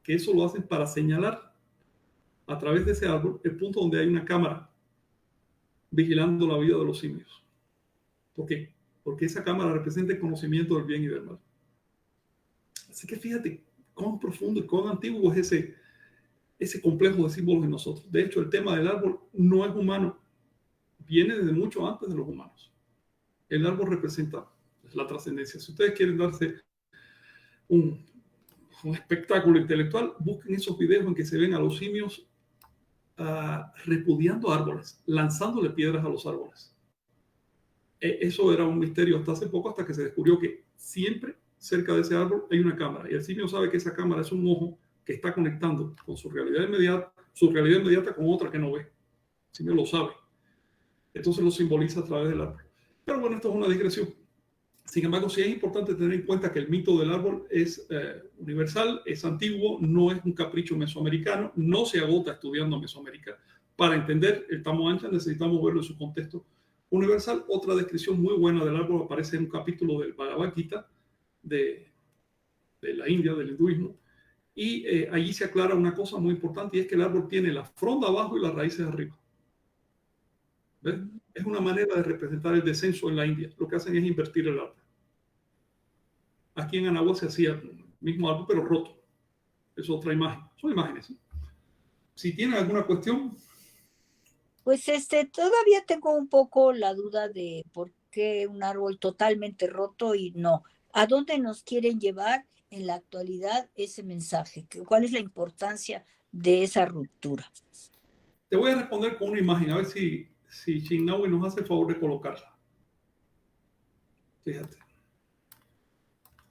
que eso lo hacen para señalar a través de ese árbol el punto donde hay una cámara vigilando la vida de los simios. ¿Por qué? Porque esa cámara representa el conocimiento del bien y del mal. Así que fíjate cuán profundo y cuán antiguo es ese complejo de símbolos en nosotros. De hecho, el tema del árbol no es humano. Viene desde mucho antes de los humanos. El árbol representa la trascendencia. Si ustedes quieren darse un espectáculo intelectual, busquen esos videos en que se ven a los simios repudiando árboles, lanzándole piedras a los árboles. Eso era un misterio hasta hace poco, hasta que se descubrió que siempre cerca de ese árbol hay una cámara, y el simio sabe que esa cámara es un ojo que está conectando con su realidad inmediata con otra que no ve. El simio lo sabe. Entonces lo simboliza a través del árbol. Pero bueno, esto es una digresión. Sin embargo, sí es importante tener en cuenta que el mito del árbol es universal, es antiguo, no es un capricho mesoamericano, no se agota estudiando Mesoamérica. Para entender el Tamo Ancha necesitamos verlo en su contexto universal. Otra descripción muy buena del árbol aparece en un capítulo del Bhagavad Gita de la India, del hinduismo, y allí se aclara una cosa muy importante, y es que el árbol tiene la fronda abajo y las raíces arriba. ¿Ves? Es una manera de representar el descenso en la India. Lo que hacen es invertir el árbol. Aquí en Anagua se hacía el mismo árbol, pero roto. Es otra imagen. Son imágenes, ¿sí? Si tienen alguna cuestión. Pues todavía tengo un poco la duda de por qué un árbol totalmente roto y no. ¿A dónde nos quieren llevar en la actualidad ese mensaje? ¿Cuál es la importancia de esa ruptura? Te voy a responder con una imagen, a ver si Shinnawi nos hace el favor de colocarla. Fíjate.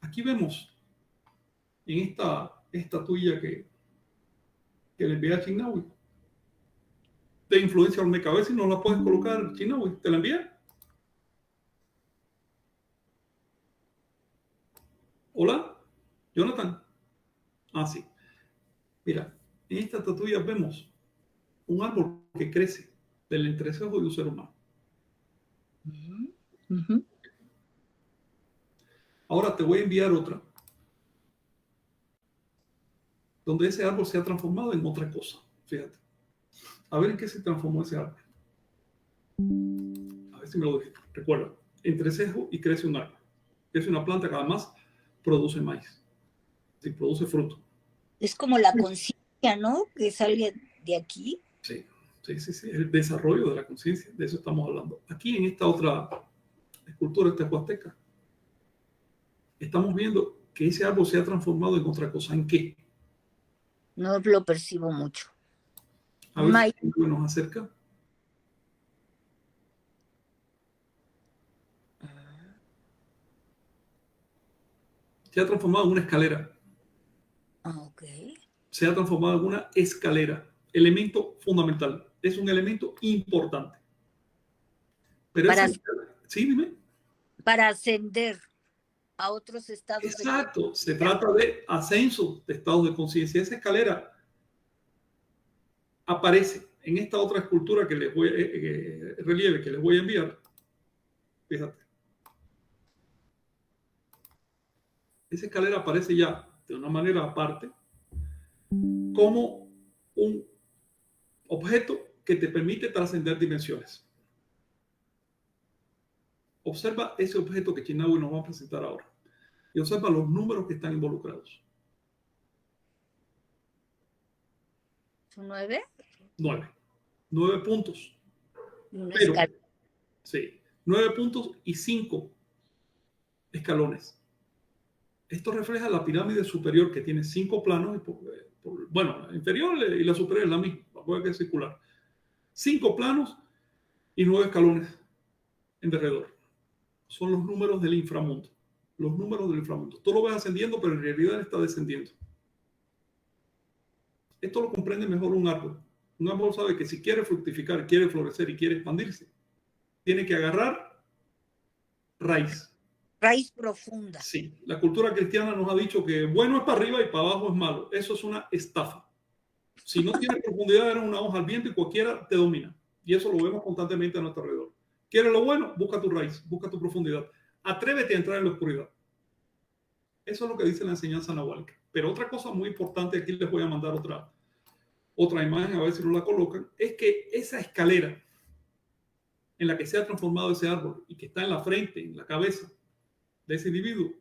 Aquí vemos en esta estatuilla que le envié a Shinnawi, de influencia olmeca. A ver si nos la puedes colocar, Shinnawi. ¿Te la envié? Hola, Jonathan. Ah, sí. Mira, en esta estatuilla vemos un árbol que crece del entrecejo de un ser humano. Uh-huh. Ahora te voy a enviar otra, donde ese árbol se ha transformado en otra cosa. Fíjate. A ver en qué se transformó ese árbol. A ver si me lo dije. Recuerda, entrecejo y crece un árbol. Es una planta que además produce maíz. Sí, produce fruto. Es como la conciencia, ¿no? Que sale de aquí. Sí. El desarrollo de la conciencia, de eso estamos hablando. Aquí en esta otra escultura tehuasteca, estamos viendo que ese árbol se ha transformado en otra cosa. ¿En qué? No lo percibo mucho. A ver si nos acerca. Se ha transformado en una escalera. Ok. Se ha transformado en una escalera. Elemento fundamental. Es un elemento importante. Pero sí, dime. Para ascender a otros estados. Exacto. Se trata de ascenso de estados de conciencia. Esa escalera aparece en esta otra escultura que les voy relieve que les voy a enviar. Fíjate. Esa escalera aparece ya de una manera aparte como un objeto que te permite trascender dimensiones. observa ese objeto que Chinawi nos va a presentar ahora y observa los números que están involucrados. ¿Son 9? 9 puntos. Pero, sí, 9 puntos y 5 escalones. Esto refleja la pirámide superior que tiene 5 planos, bueno, la inferior y la superior es la misma, la que es circular. 5 planos y 9 escalones en derredor. Son los números del inframundo. Los números del inframundo. Tú lo ves ascendiendo, pero en realidad está descendiendo. Esto lo comprende mejor un árbol. Un árbol sabe que si quiere fructificar, quiere florecer y quiere expandirse, tiene que agarrar raíz. Raíz profunda. Sí, la cultura cristiana nos ha dicho que bueno es para arriba y para abajo es malo. Eso es una estafa. Si no tienes profundidad, eres una hoja al viento y cualquiera te domina. Y eso lo vemos constantemente a nuestro alrededor. ¿Quieres lo bueno? Busca tu raíz, busca tu profundidad. Atrévete a entrar en la oscuridad. Eso es lo que dice la enseñanza nahuálica. Pero otra cosa muy importante, aquí les voy a mandar otra imagen, a ver si no la colocan, es que esa escalera en la que se ha transformado ese árbol y que está en la frente, en la cabeza de ese individuo,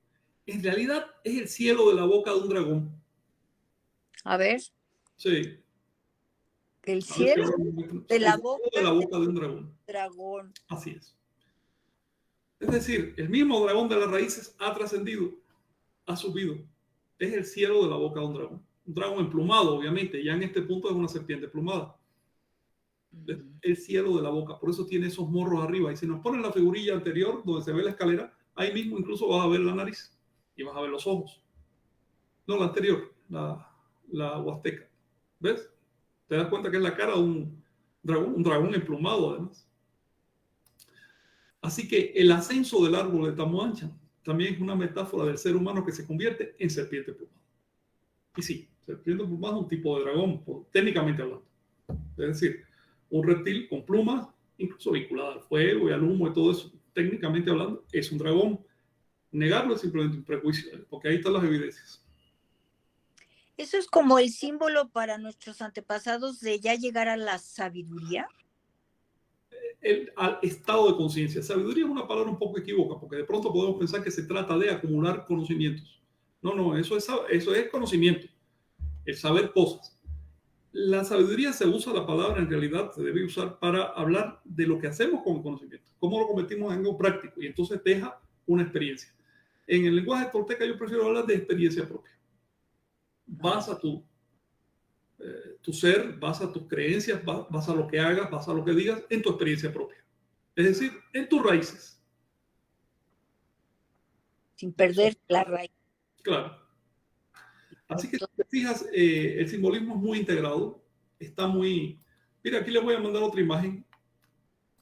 en realidad es el cielo de la boca de un dragón. A ver. Sí. El cielo de la boca de un dragón. Así es. Es decir, el mismo dragón de las raíces ha trascendido, ha subido. Es el cielo de la boca de un dragón. Un dragón emplumado, obviamente. Ya en este punto es una serpiente emplumada. El cielo de la boca. Por eso tiene esos morros arriba. Y si nos ponen la figurilla anterior, donde se ve la escalera, ahí mismo incluso vas a ver la nariz y vas a ver los ojos. No, la anterior, la huasteca. ¿Ves? Te das cuenta que es la cara de un dragón emplumado además. Así que el ascenso del árbol de Tamuanchan también es una metáfora del ser humano que se convierte en serpiente emplumada. Y sí, serpiente emplumada es un tipo de dragón, técnicamente hablando. Es decir, un reptil con plumas, incluso vinculado al fuego y al humo y todo eso, técnicamente hablando, es un dragón. Negarlo es simplemente un prejuicio, porque ahí están las evidencias. ¿Eso es como el símbolo para nuestros antepasados de ya llegar a la sabiduría? Al estado de conciencia. Sabiduría es una palabra un poco equívoca, porque de pronto podemos pensar que se trata de acumular conocimientos. No, eso es conocimiento, el saber cosas. La sabiduría se usa, la palabra en realidad se debe usar para hablar de lo que hacemos con el conocimiento, cómo lo convertimos en algo práctico y entonces deja una experiencia. En el lenguaje tolteca yo prefiero hablar de experiencia propia. Basa tu ser, basa tus creencias, basa lo que hagas, basa lo que digas en tu experiencia propia. Es decir, en tus raíces. Sin perder la raíz. Claro. Así que si te fijas, el simbolismo es muy integrado, está muy... Mira, aquí les voy a mandar otra imagen,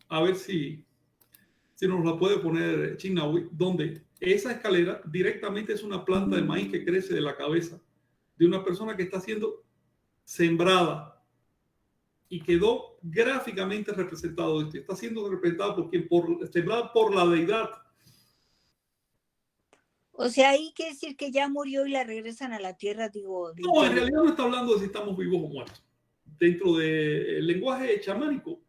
a ver si nos la puede poner Chinawi, donde esa escalera directamente es una planta de maíz que crece de la cabeza de una persona que está siendo sembrada y quedó gráficamente representado. Está siendo representado sembrada por la deidad. O sea, ahí quiere decir que ya murió y la regresan a la tierra, digo. No, en realidad no está hablando de si estamos vivos o muertos. Dentro del lenguaje chamánico,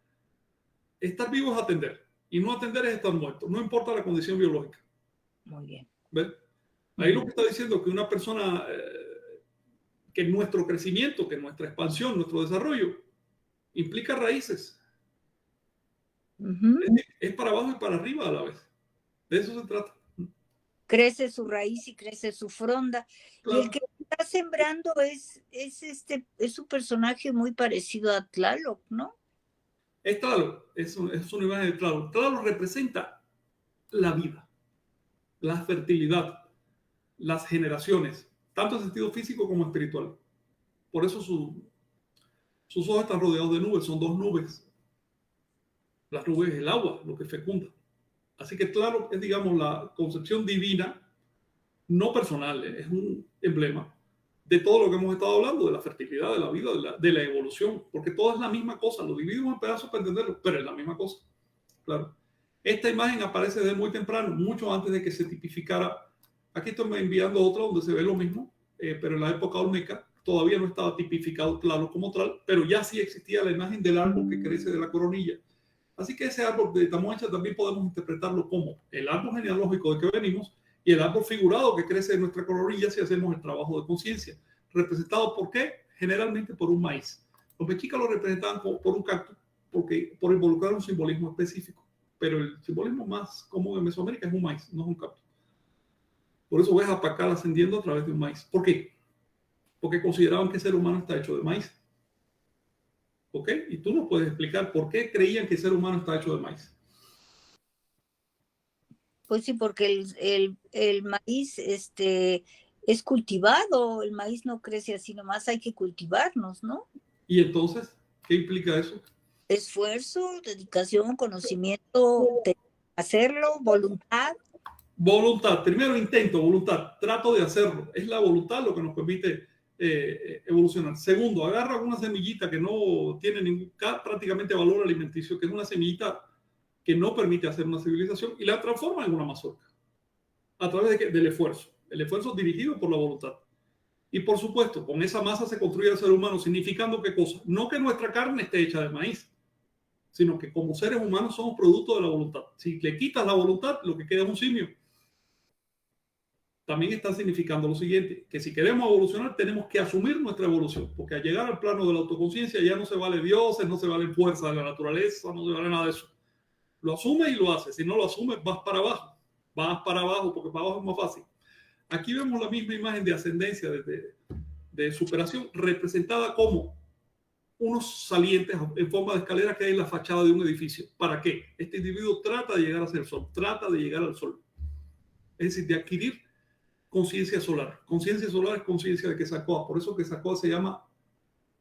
estar vivo es atender y no atender es estar muerto. No importa la condición biológica. Muy bien. ¿Ven? Ahí lo que está diciendo es que una persona, que nuestro crecimiento, que nuestra expansión, nuestro desarrollo, implica raíces. Es para abajo y para arriba a la vez. De eso se trata. Crece su raíz y crece su fronda. Claro. Y el que está sembrando es un personaje muy parecido a Tlaloc, ¿no? Es Tlaloc, es una imagen de Tlaloc. Tlaloc representa la vida, la fertilidad, las generaciones, tanto en sentido físico como espiritual. Por eso sus ojos están rodeados de nubes, son 2 nubes. Las nubes es el agua, lo que fecunda. Así que Tlaloc es, digamos, la concepción divina, no personal, es un emblema de todo lo que hemos estado hablando, de la fertilidad, de la vida, de la evolución, porque todo es la misma cosa, lo dividimos en pedazos para entenderlo, pero es la misma cosa. Claro. Esta imagen aparece desde muy temprano, mucho antes de que se tipificara. Aquí estoy enviando otra donde se ve lo mismo, pero en la época olmeca todavía no estaba tipificado Tlaloc como tal, pero ya sí existía la imagen del árbol que crece de la coronilla Así que ese árbol de Tamoacha también podemos interpretarlo como el árbol genealógico de que venimos y el árbol figurado que crece en nuestra coronilla si hacemos el trabajo de conciencia. ¿Representado por qué? Generalmente por un maíz. Los mexicas lo representaban por un cactus por involucrar un simbolismo específico. Pero el simbolismo más común en Mesoamérica es un maíz, no es un cactus. Por eso ves a Pacal ascendiendo a través de un maíz. ¿Por qué? Porque consideraban que el ser humano está hecho de maíz. ¿Ok? Y tú nos puedes explicar por qué creían que el ser humano está hecho de maíz. Pues sí, porque el maíz es cultivado, el maíz no crece así nomás, hay que cultivarnos, ¿no? Y entonces, ¿qué implica eso? Esfuerzo, dedicación, conocimiento, hacerlo, voluntad. Voluntad, primero intento, voluntad, trato de hacerlo. Es la voluntad lo que nos permite evolucionar. Segundo, agarra una semillita que no tiene prácticamente valor alimenticio, que es una semillita que no permite hacer una civilización y la transforma en una mazorca. ¿A través del esfuerzo? El esfuerzo dirigido por la voluntad. Y por supuesto, con esa masa se construye el ser humano, significando qué cosa. No que nuestra carne esté hecha de maíz, sino que como seres humanos somos producto de la voluntad. Si le quitas la voluntad, lo que queda es un simio. También está significando lo siguiente, que si queremos evolucionar tenemos que asumir nuestra evolución, porque al llegar al plano de la autoconciencia ya no se vale dioses, no se vale fuerza de la naturaleza, no se vale nada de eso. Lo asumes y lo haces, si no lo asumes vas para abajo porque para abajo es más fácil. Aquí vemos la misma imagen de ascendencia, de superación, representada como unos salientes en forma de escalera que hay en la fachada de un edificio. ¿Para qué? Este individuo trata de llegar hacia el sol, trata de llegar al sol. Es decir, de adquirir conciencia solar. Conciencia solar es conciencia de Quetzalcóatl. Por eso Quetzalcóatl se llama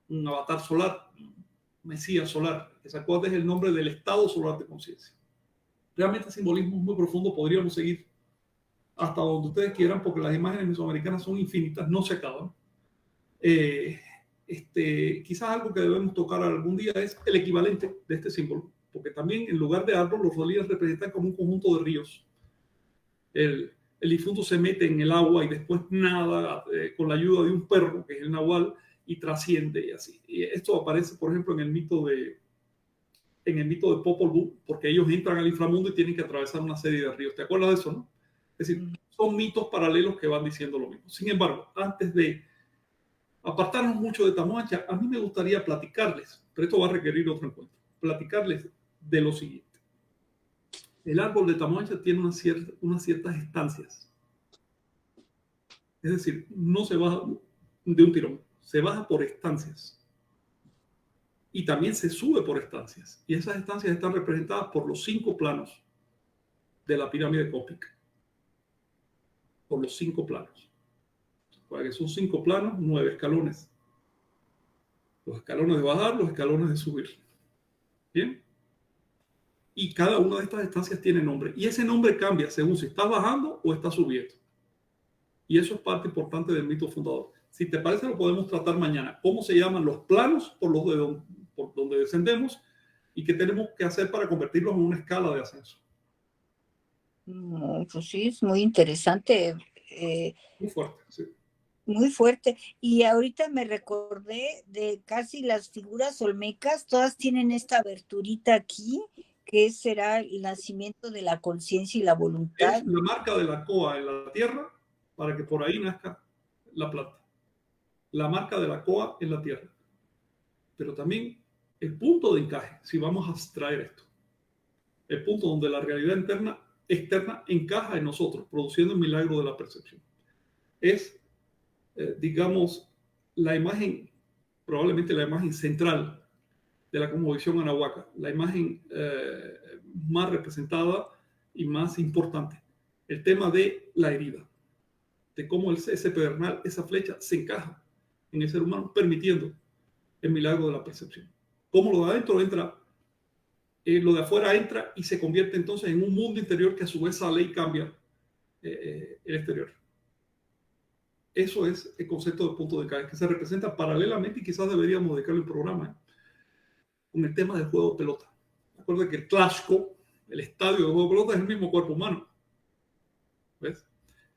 un avatar solar, Mesías solar. Quetzalcóatl es el nombre del estado solar de conciencia. Realmente el simbolismo es muy profundo. Podríamos seguir hasta donde ustedes quieran porque las imágenes mesoamericanas son infinitas, no se acaban. Quizás algo que debemos tocar algún día es el equivalente de este símbolo, porque también en lugar de árbol los rolíes representan como un conjunto de ríos. El difunto se mete en el agua y después nada con la ayuda de un perro, que es el nahual, y trasciende y así. Y esto aparece, por ejemplo, en el mito de Popol Vuh, porque ellos entran al inframundo y tienen que atravesar una serie de ríos. ¿Te acuerdas de eso, no? Es decir, son mitos paralelos que van diciendo lo mismo. Sin embargo, antes de apartarnos mucho de Tamoacha, a mí me gustaría platicarles, pero esto va a requerir otro encuentro, platicarles de lo siguiente. El árbol de Tamoacha tiene unas ciertas estancias. Es decir, no se baja de un tirón, se baja por estancias. Y también se sube por estancias. Y esas estancias están representadas por los 5 planos de la pirámide cósmica. Por los 5 planos. Porque son 5 planos, 9 escalones. Los escalones de bajar, los escalones de subir. ¿Bien? Y cada una de estas estancias tiene nombre. Y ese nombre cambia según si estás bajando o estás subiendo. Y eso es parte importante del mito fundador. Si te parece, lo podemos tratar mañana. ¿Cómo se llaman los planos por donde descendemos y qué tenemos que hacer para convertirlos en una escala de ascenso? Pues sí, es muy interesante. Muy fuerte, sí. Muy fuerte. Y ahorita me recordé de casi las figuras olmecas, todas tienen esta aberturita aquí, que será el nacimiento de la conciencia y la voluntad. Es la marca de la coa en la tierra para que por ahí nazca la planta. La marca de la coa en la tierra. Pero también el punto de encaje, si vamos a abstraer esto. El punto donde la realidad externa encaja en nosotros, produciendo el milagro de la percepción. Es, digamos, la imagen, probablemente la imagen central de la cosmovisión anahuaca, la imagen más representada y más importante. El tema de la herida, de cómo ese pedernal, esa flecha, se encaja en el ser humano, permitiendo el milagro de la percepción. Cómo lo de adentro entra, lo de afuera entra y se convierte entonces en un mundo interior que a su vez sale y cambia el exterior. Eso es el concepto de punto de encaje, que se representa paralelamente y quizás deberíamos dedicarle un programa con el tema del juego de pelota. Recuerda que el Clashco, el estadio de juego de pelota, es el mismo cuerpo humano. ¿Ves?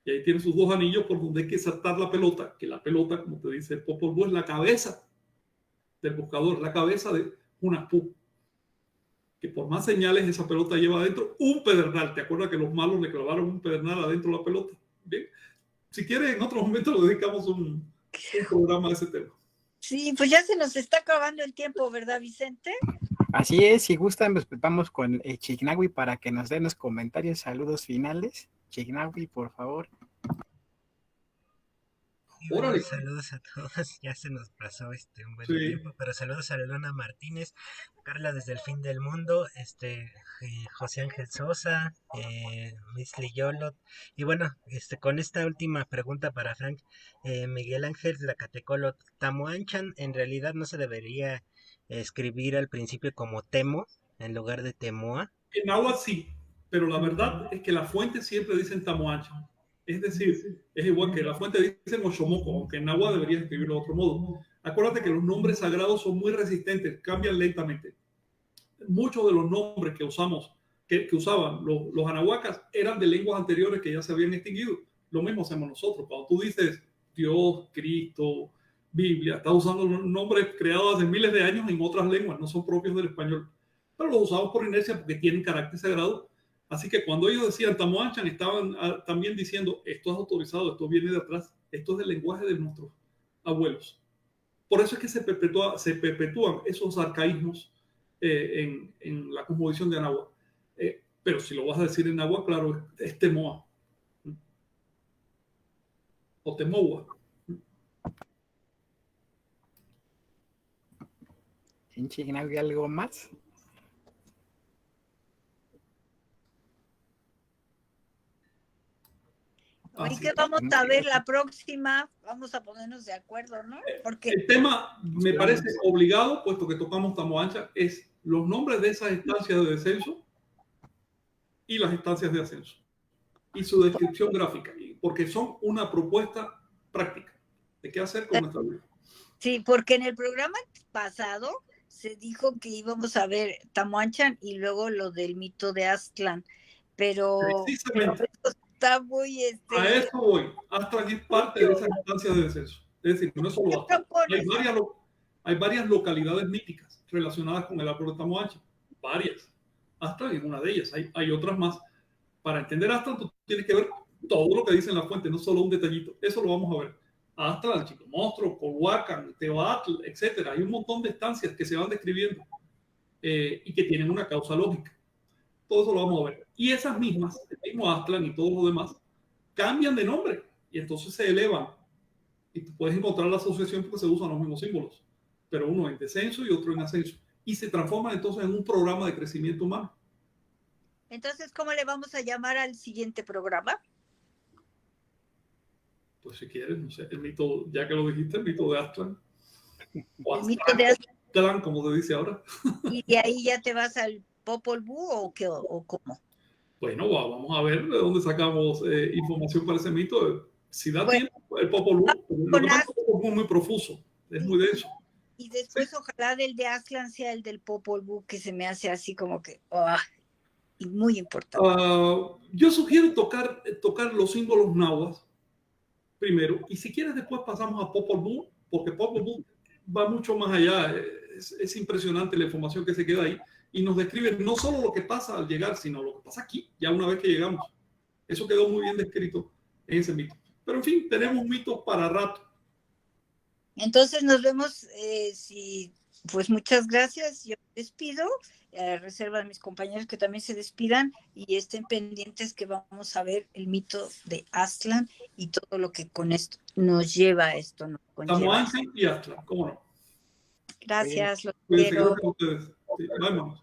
Y ahí tiene sus 2 anillos por donde hay que saltar la pelota, que la pelota, como te dice el Popol Vuh, es la cabeza del buscador, la cabeza de Hunahpu. que por más señales esa pelota lleva adentro un pedernal. ¿Te acuerdas que los malos le clavaron un pedernal adentro de la pelota? Bien. Si quieres, en otro momento le dedicamos un programa a ese tema. Sí, pues ya se nos está acabando el tiempo, ¿verdad, Vicente? Así es, si gustan, pues vamos con Chignahui para que nos den los comentarios, saludos finales. Chignahui, por favor. Bueno, saludos a todos, ya se nos pasó un buen tiempo, pero saludos a Lelona Martínez, Carla desde el fin del mundo, José Ángel Sosa, Miss Liyolot, y bueno, con esta última pregunta para Frank, Miguel Ángel Lacatecolot, Tamoanchan en realidad no se debería escribir al principio como Temo en lugar de Temoa. En náhuatl sí, pero la verdad es que las fuentes siempre dicen Tamoanchan. Es decir, es igual que la fuente dice Mochomoco, aunque en náhuatl debería escribirlo de otro modo. Acuérdate que los nombres sagrados son muy resistentes, cambian lentamente. Muchos de los nombres que usamos, que usaban los anahuacas, eran de lenguas anteriores que ya se habían extinguido. Lo mismo hacemos nosotros. Cuando tú dices Dios, Cristo, Biblia, estás usando nombres creados hace miles de años en otras lenguas, no son propios del español. Pero los usamos por inercia porque tienen carácter sagrado. Así que cuando ellos decían Tamoanchan, estaban también diciendo, esto es autorizado, esto viene de atrás, esto es del lenguaje de nuestros abuelos. Por eso es que se perpetúan esos arcaísmos en la cosmovisión de Anáhuac. Pero si lo vas a decir en náhuatl, claro, es Temoa. O Temoa. ¿En Chignahui algo más? Hoy que vamos a ver la próxima, vamos a ponernos de acuerdo, ¿no? Porque el tema me parece obligado, puesto que tocamos Tamoanchan, es los nombres de esas estancias de descenso y las estancias de ascenso y su descripción gráfica, porque son una propuesta práctica de qué hacer con nuestra vida. Sí, porque en el programa pasado se dijo que íbamos a ver Tamoanchan y luego lo del mito de Aztlán, pero está muy... A eso voy. Aztlán es parte de esa instancia de descenso. Es decir, no es solo Aztlán. Hay varias localidades míticas relacionadas con el árbol de Tamoanchan. Varias. Aztlán es una de ellas. Hay otras más. Para entender Aztlán, tú tienes que ver todo lo que dicen las fuentes, no solo un detallito. Eso lo vamos a ver. Aztlán, Chico Monstruo, Colhuacan, Teoatl, etc. Hay un montón de estancias que se van describiendo y que tienen una causa lógica. Todo eso lo vamos a ver. Y esas mismas, el mismo Aztlán y todo lo demás, cambian de nombre y entonces se elevan. Y tú puedes encontrar la asociación porque se usan los mismos símbolos, pero uno en descenso y otro en ascenso. Y se transforman entonces en un programa de crecimiento humano. Entonces, ¿cómo le vamos a llamar al siguiente programa? Pues si quieres, no sé, el mito, ya que lo dijiste, el mito de Aztlán. El mito de Aztlán, como se dice ahora. ¿Y de ahí ya te vas al Popol Vuh o qué o cómo? Bueno, vamos a ver de dónde sacamos información para ese mito. Si da tiempo, el Popol Vuh es muy profuso, es muy denso. Y después ojalá del de Aztlán sea el del Popol Vuh, que se me hace así como que muy importante. Yo sugiero tocar los símbolos náhuatl primero, y si quieres después pasamos a Popol Vuh, porque Popol Vuh va mucho más allá. Es impresionante la información que se queda ahí y nos describe no solo lo que pasa al llegar, sino lo que pasa aquí, ya una vez que llegamos. Eso quedó muy bien descrito en ese mito. Pero en fin, tenemos mitos para rato. Entonces nos vemos, pues muchas gracias, yo me despido, reserva a mis compañeros que también se despidan y estén pendientes que vamos a ver el mito de Aztlán y todo lo que con esto nos lleva a esto. Tamoanchan y Aztlán, ¿cómo no? Gracias, los quiero. Sí, vámonos.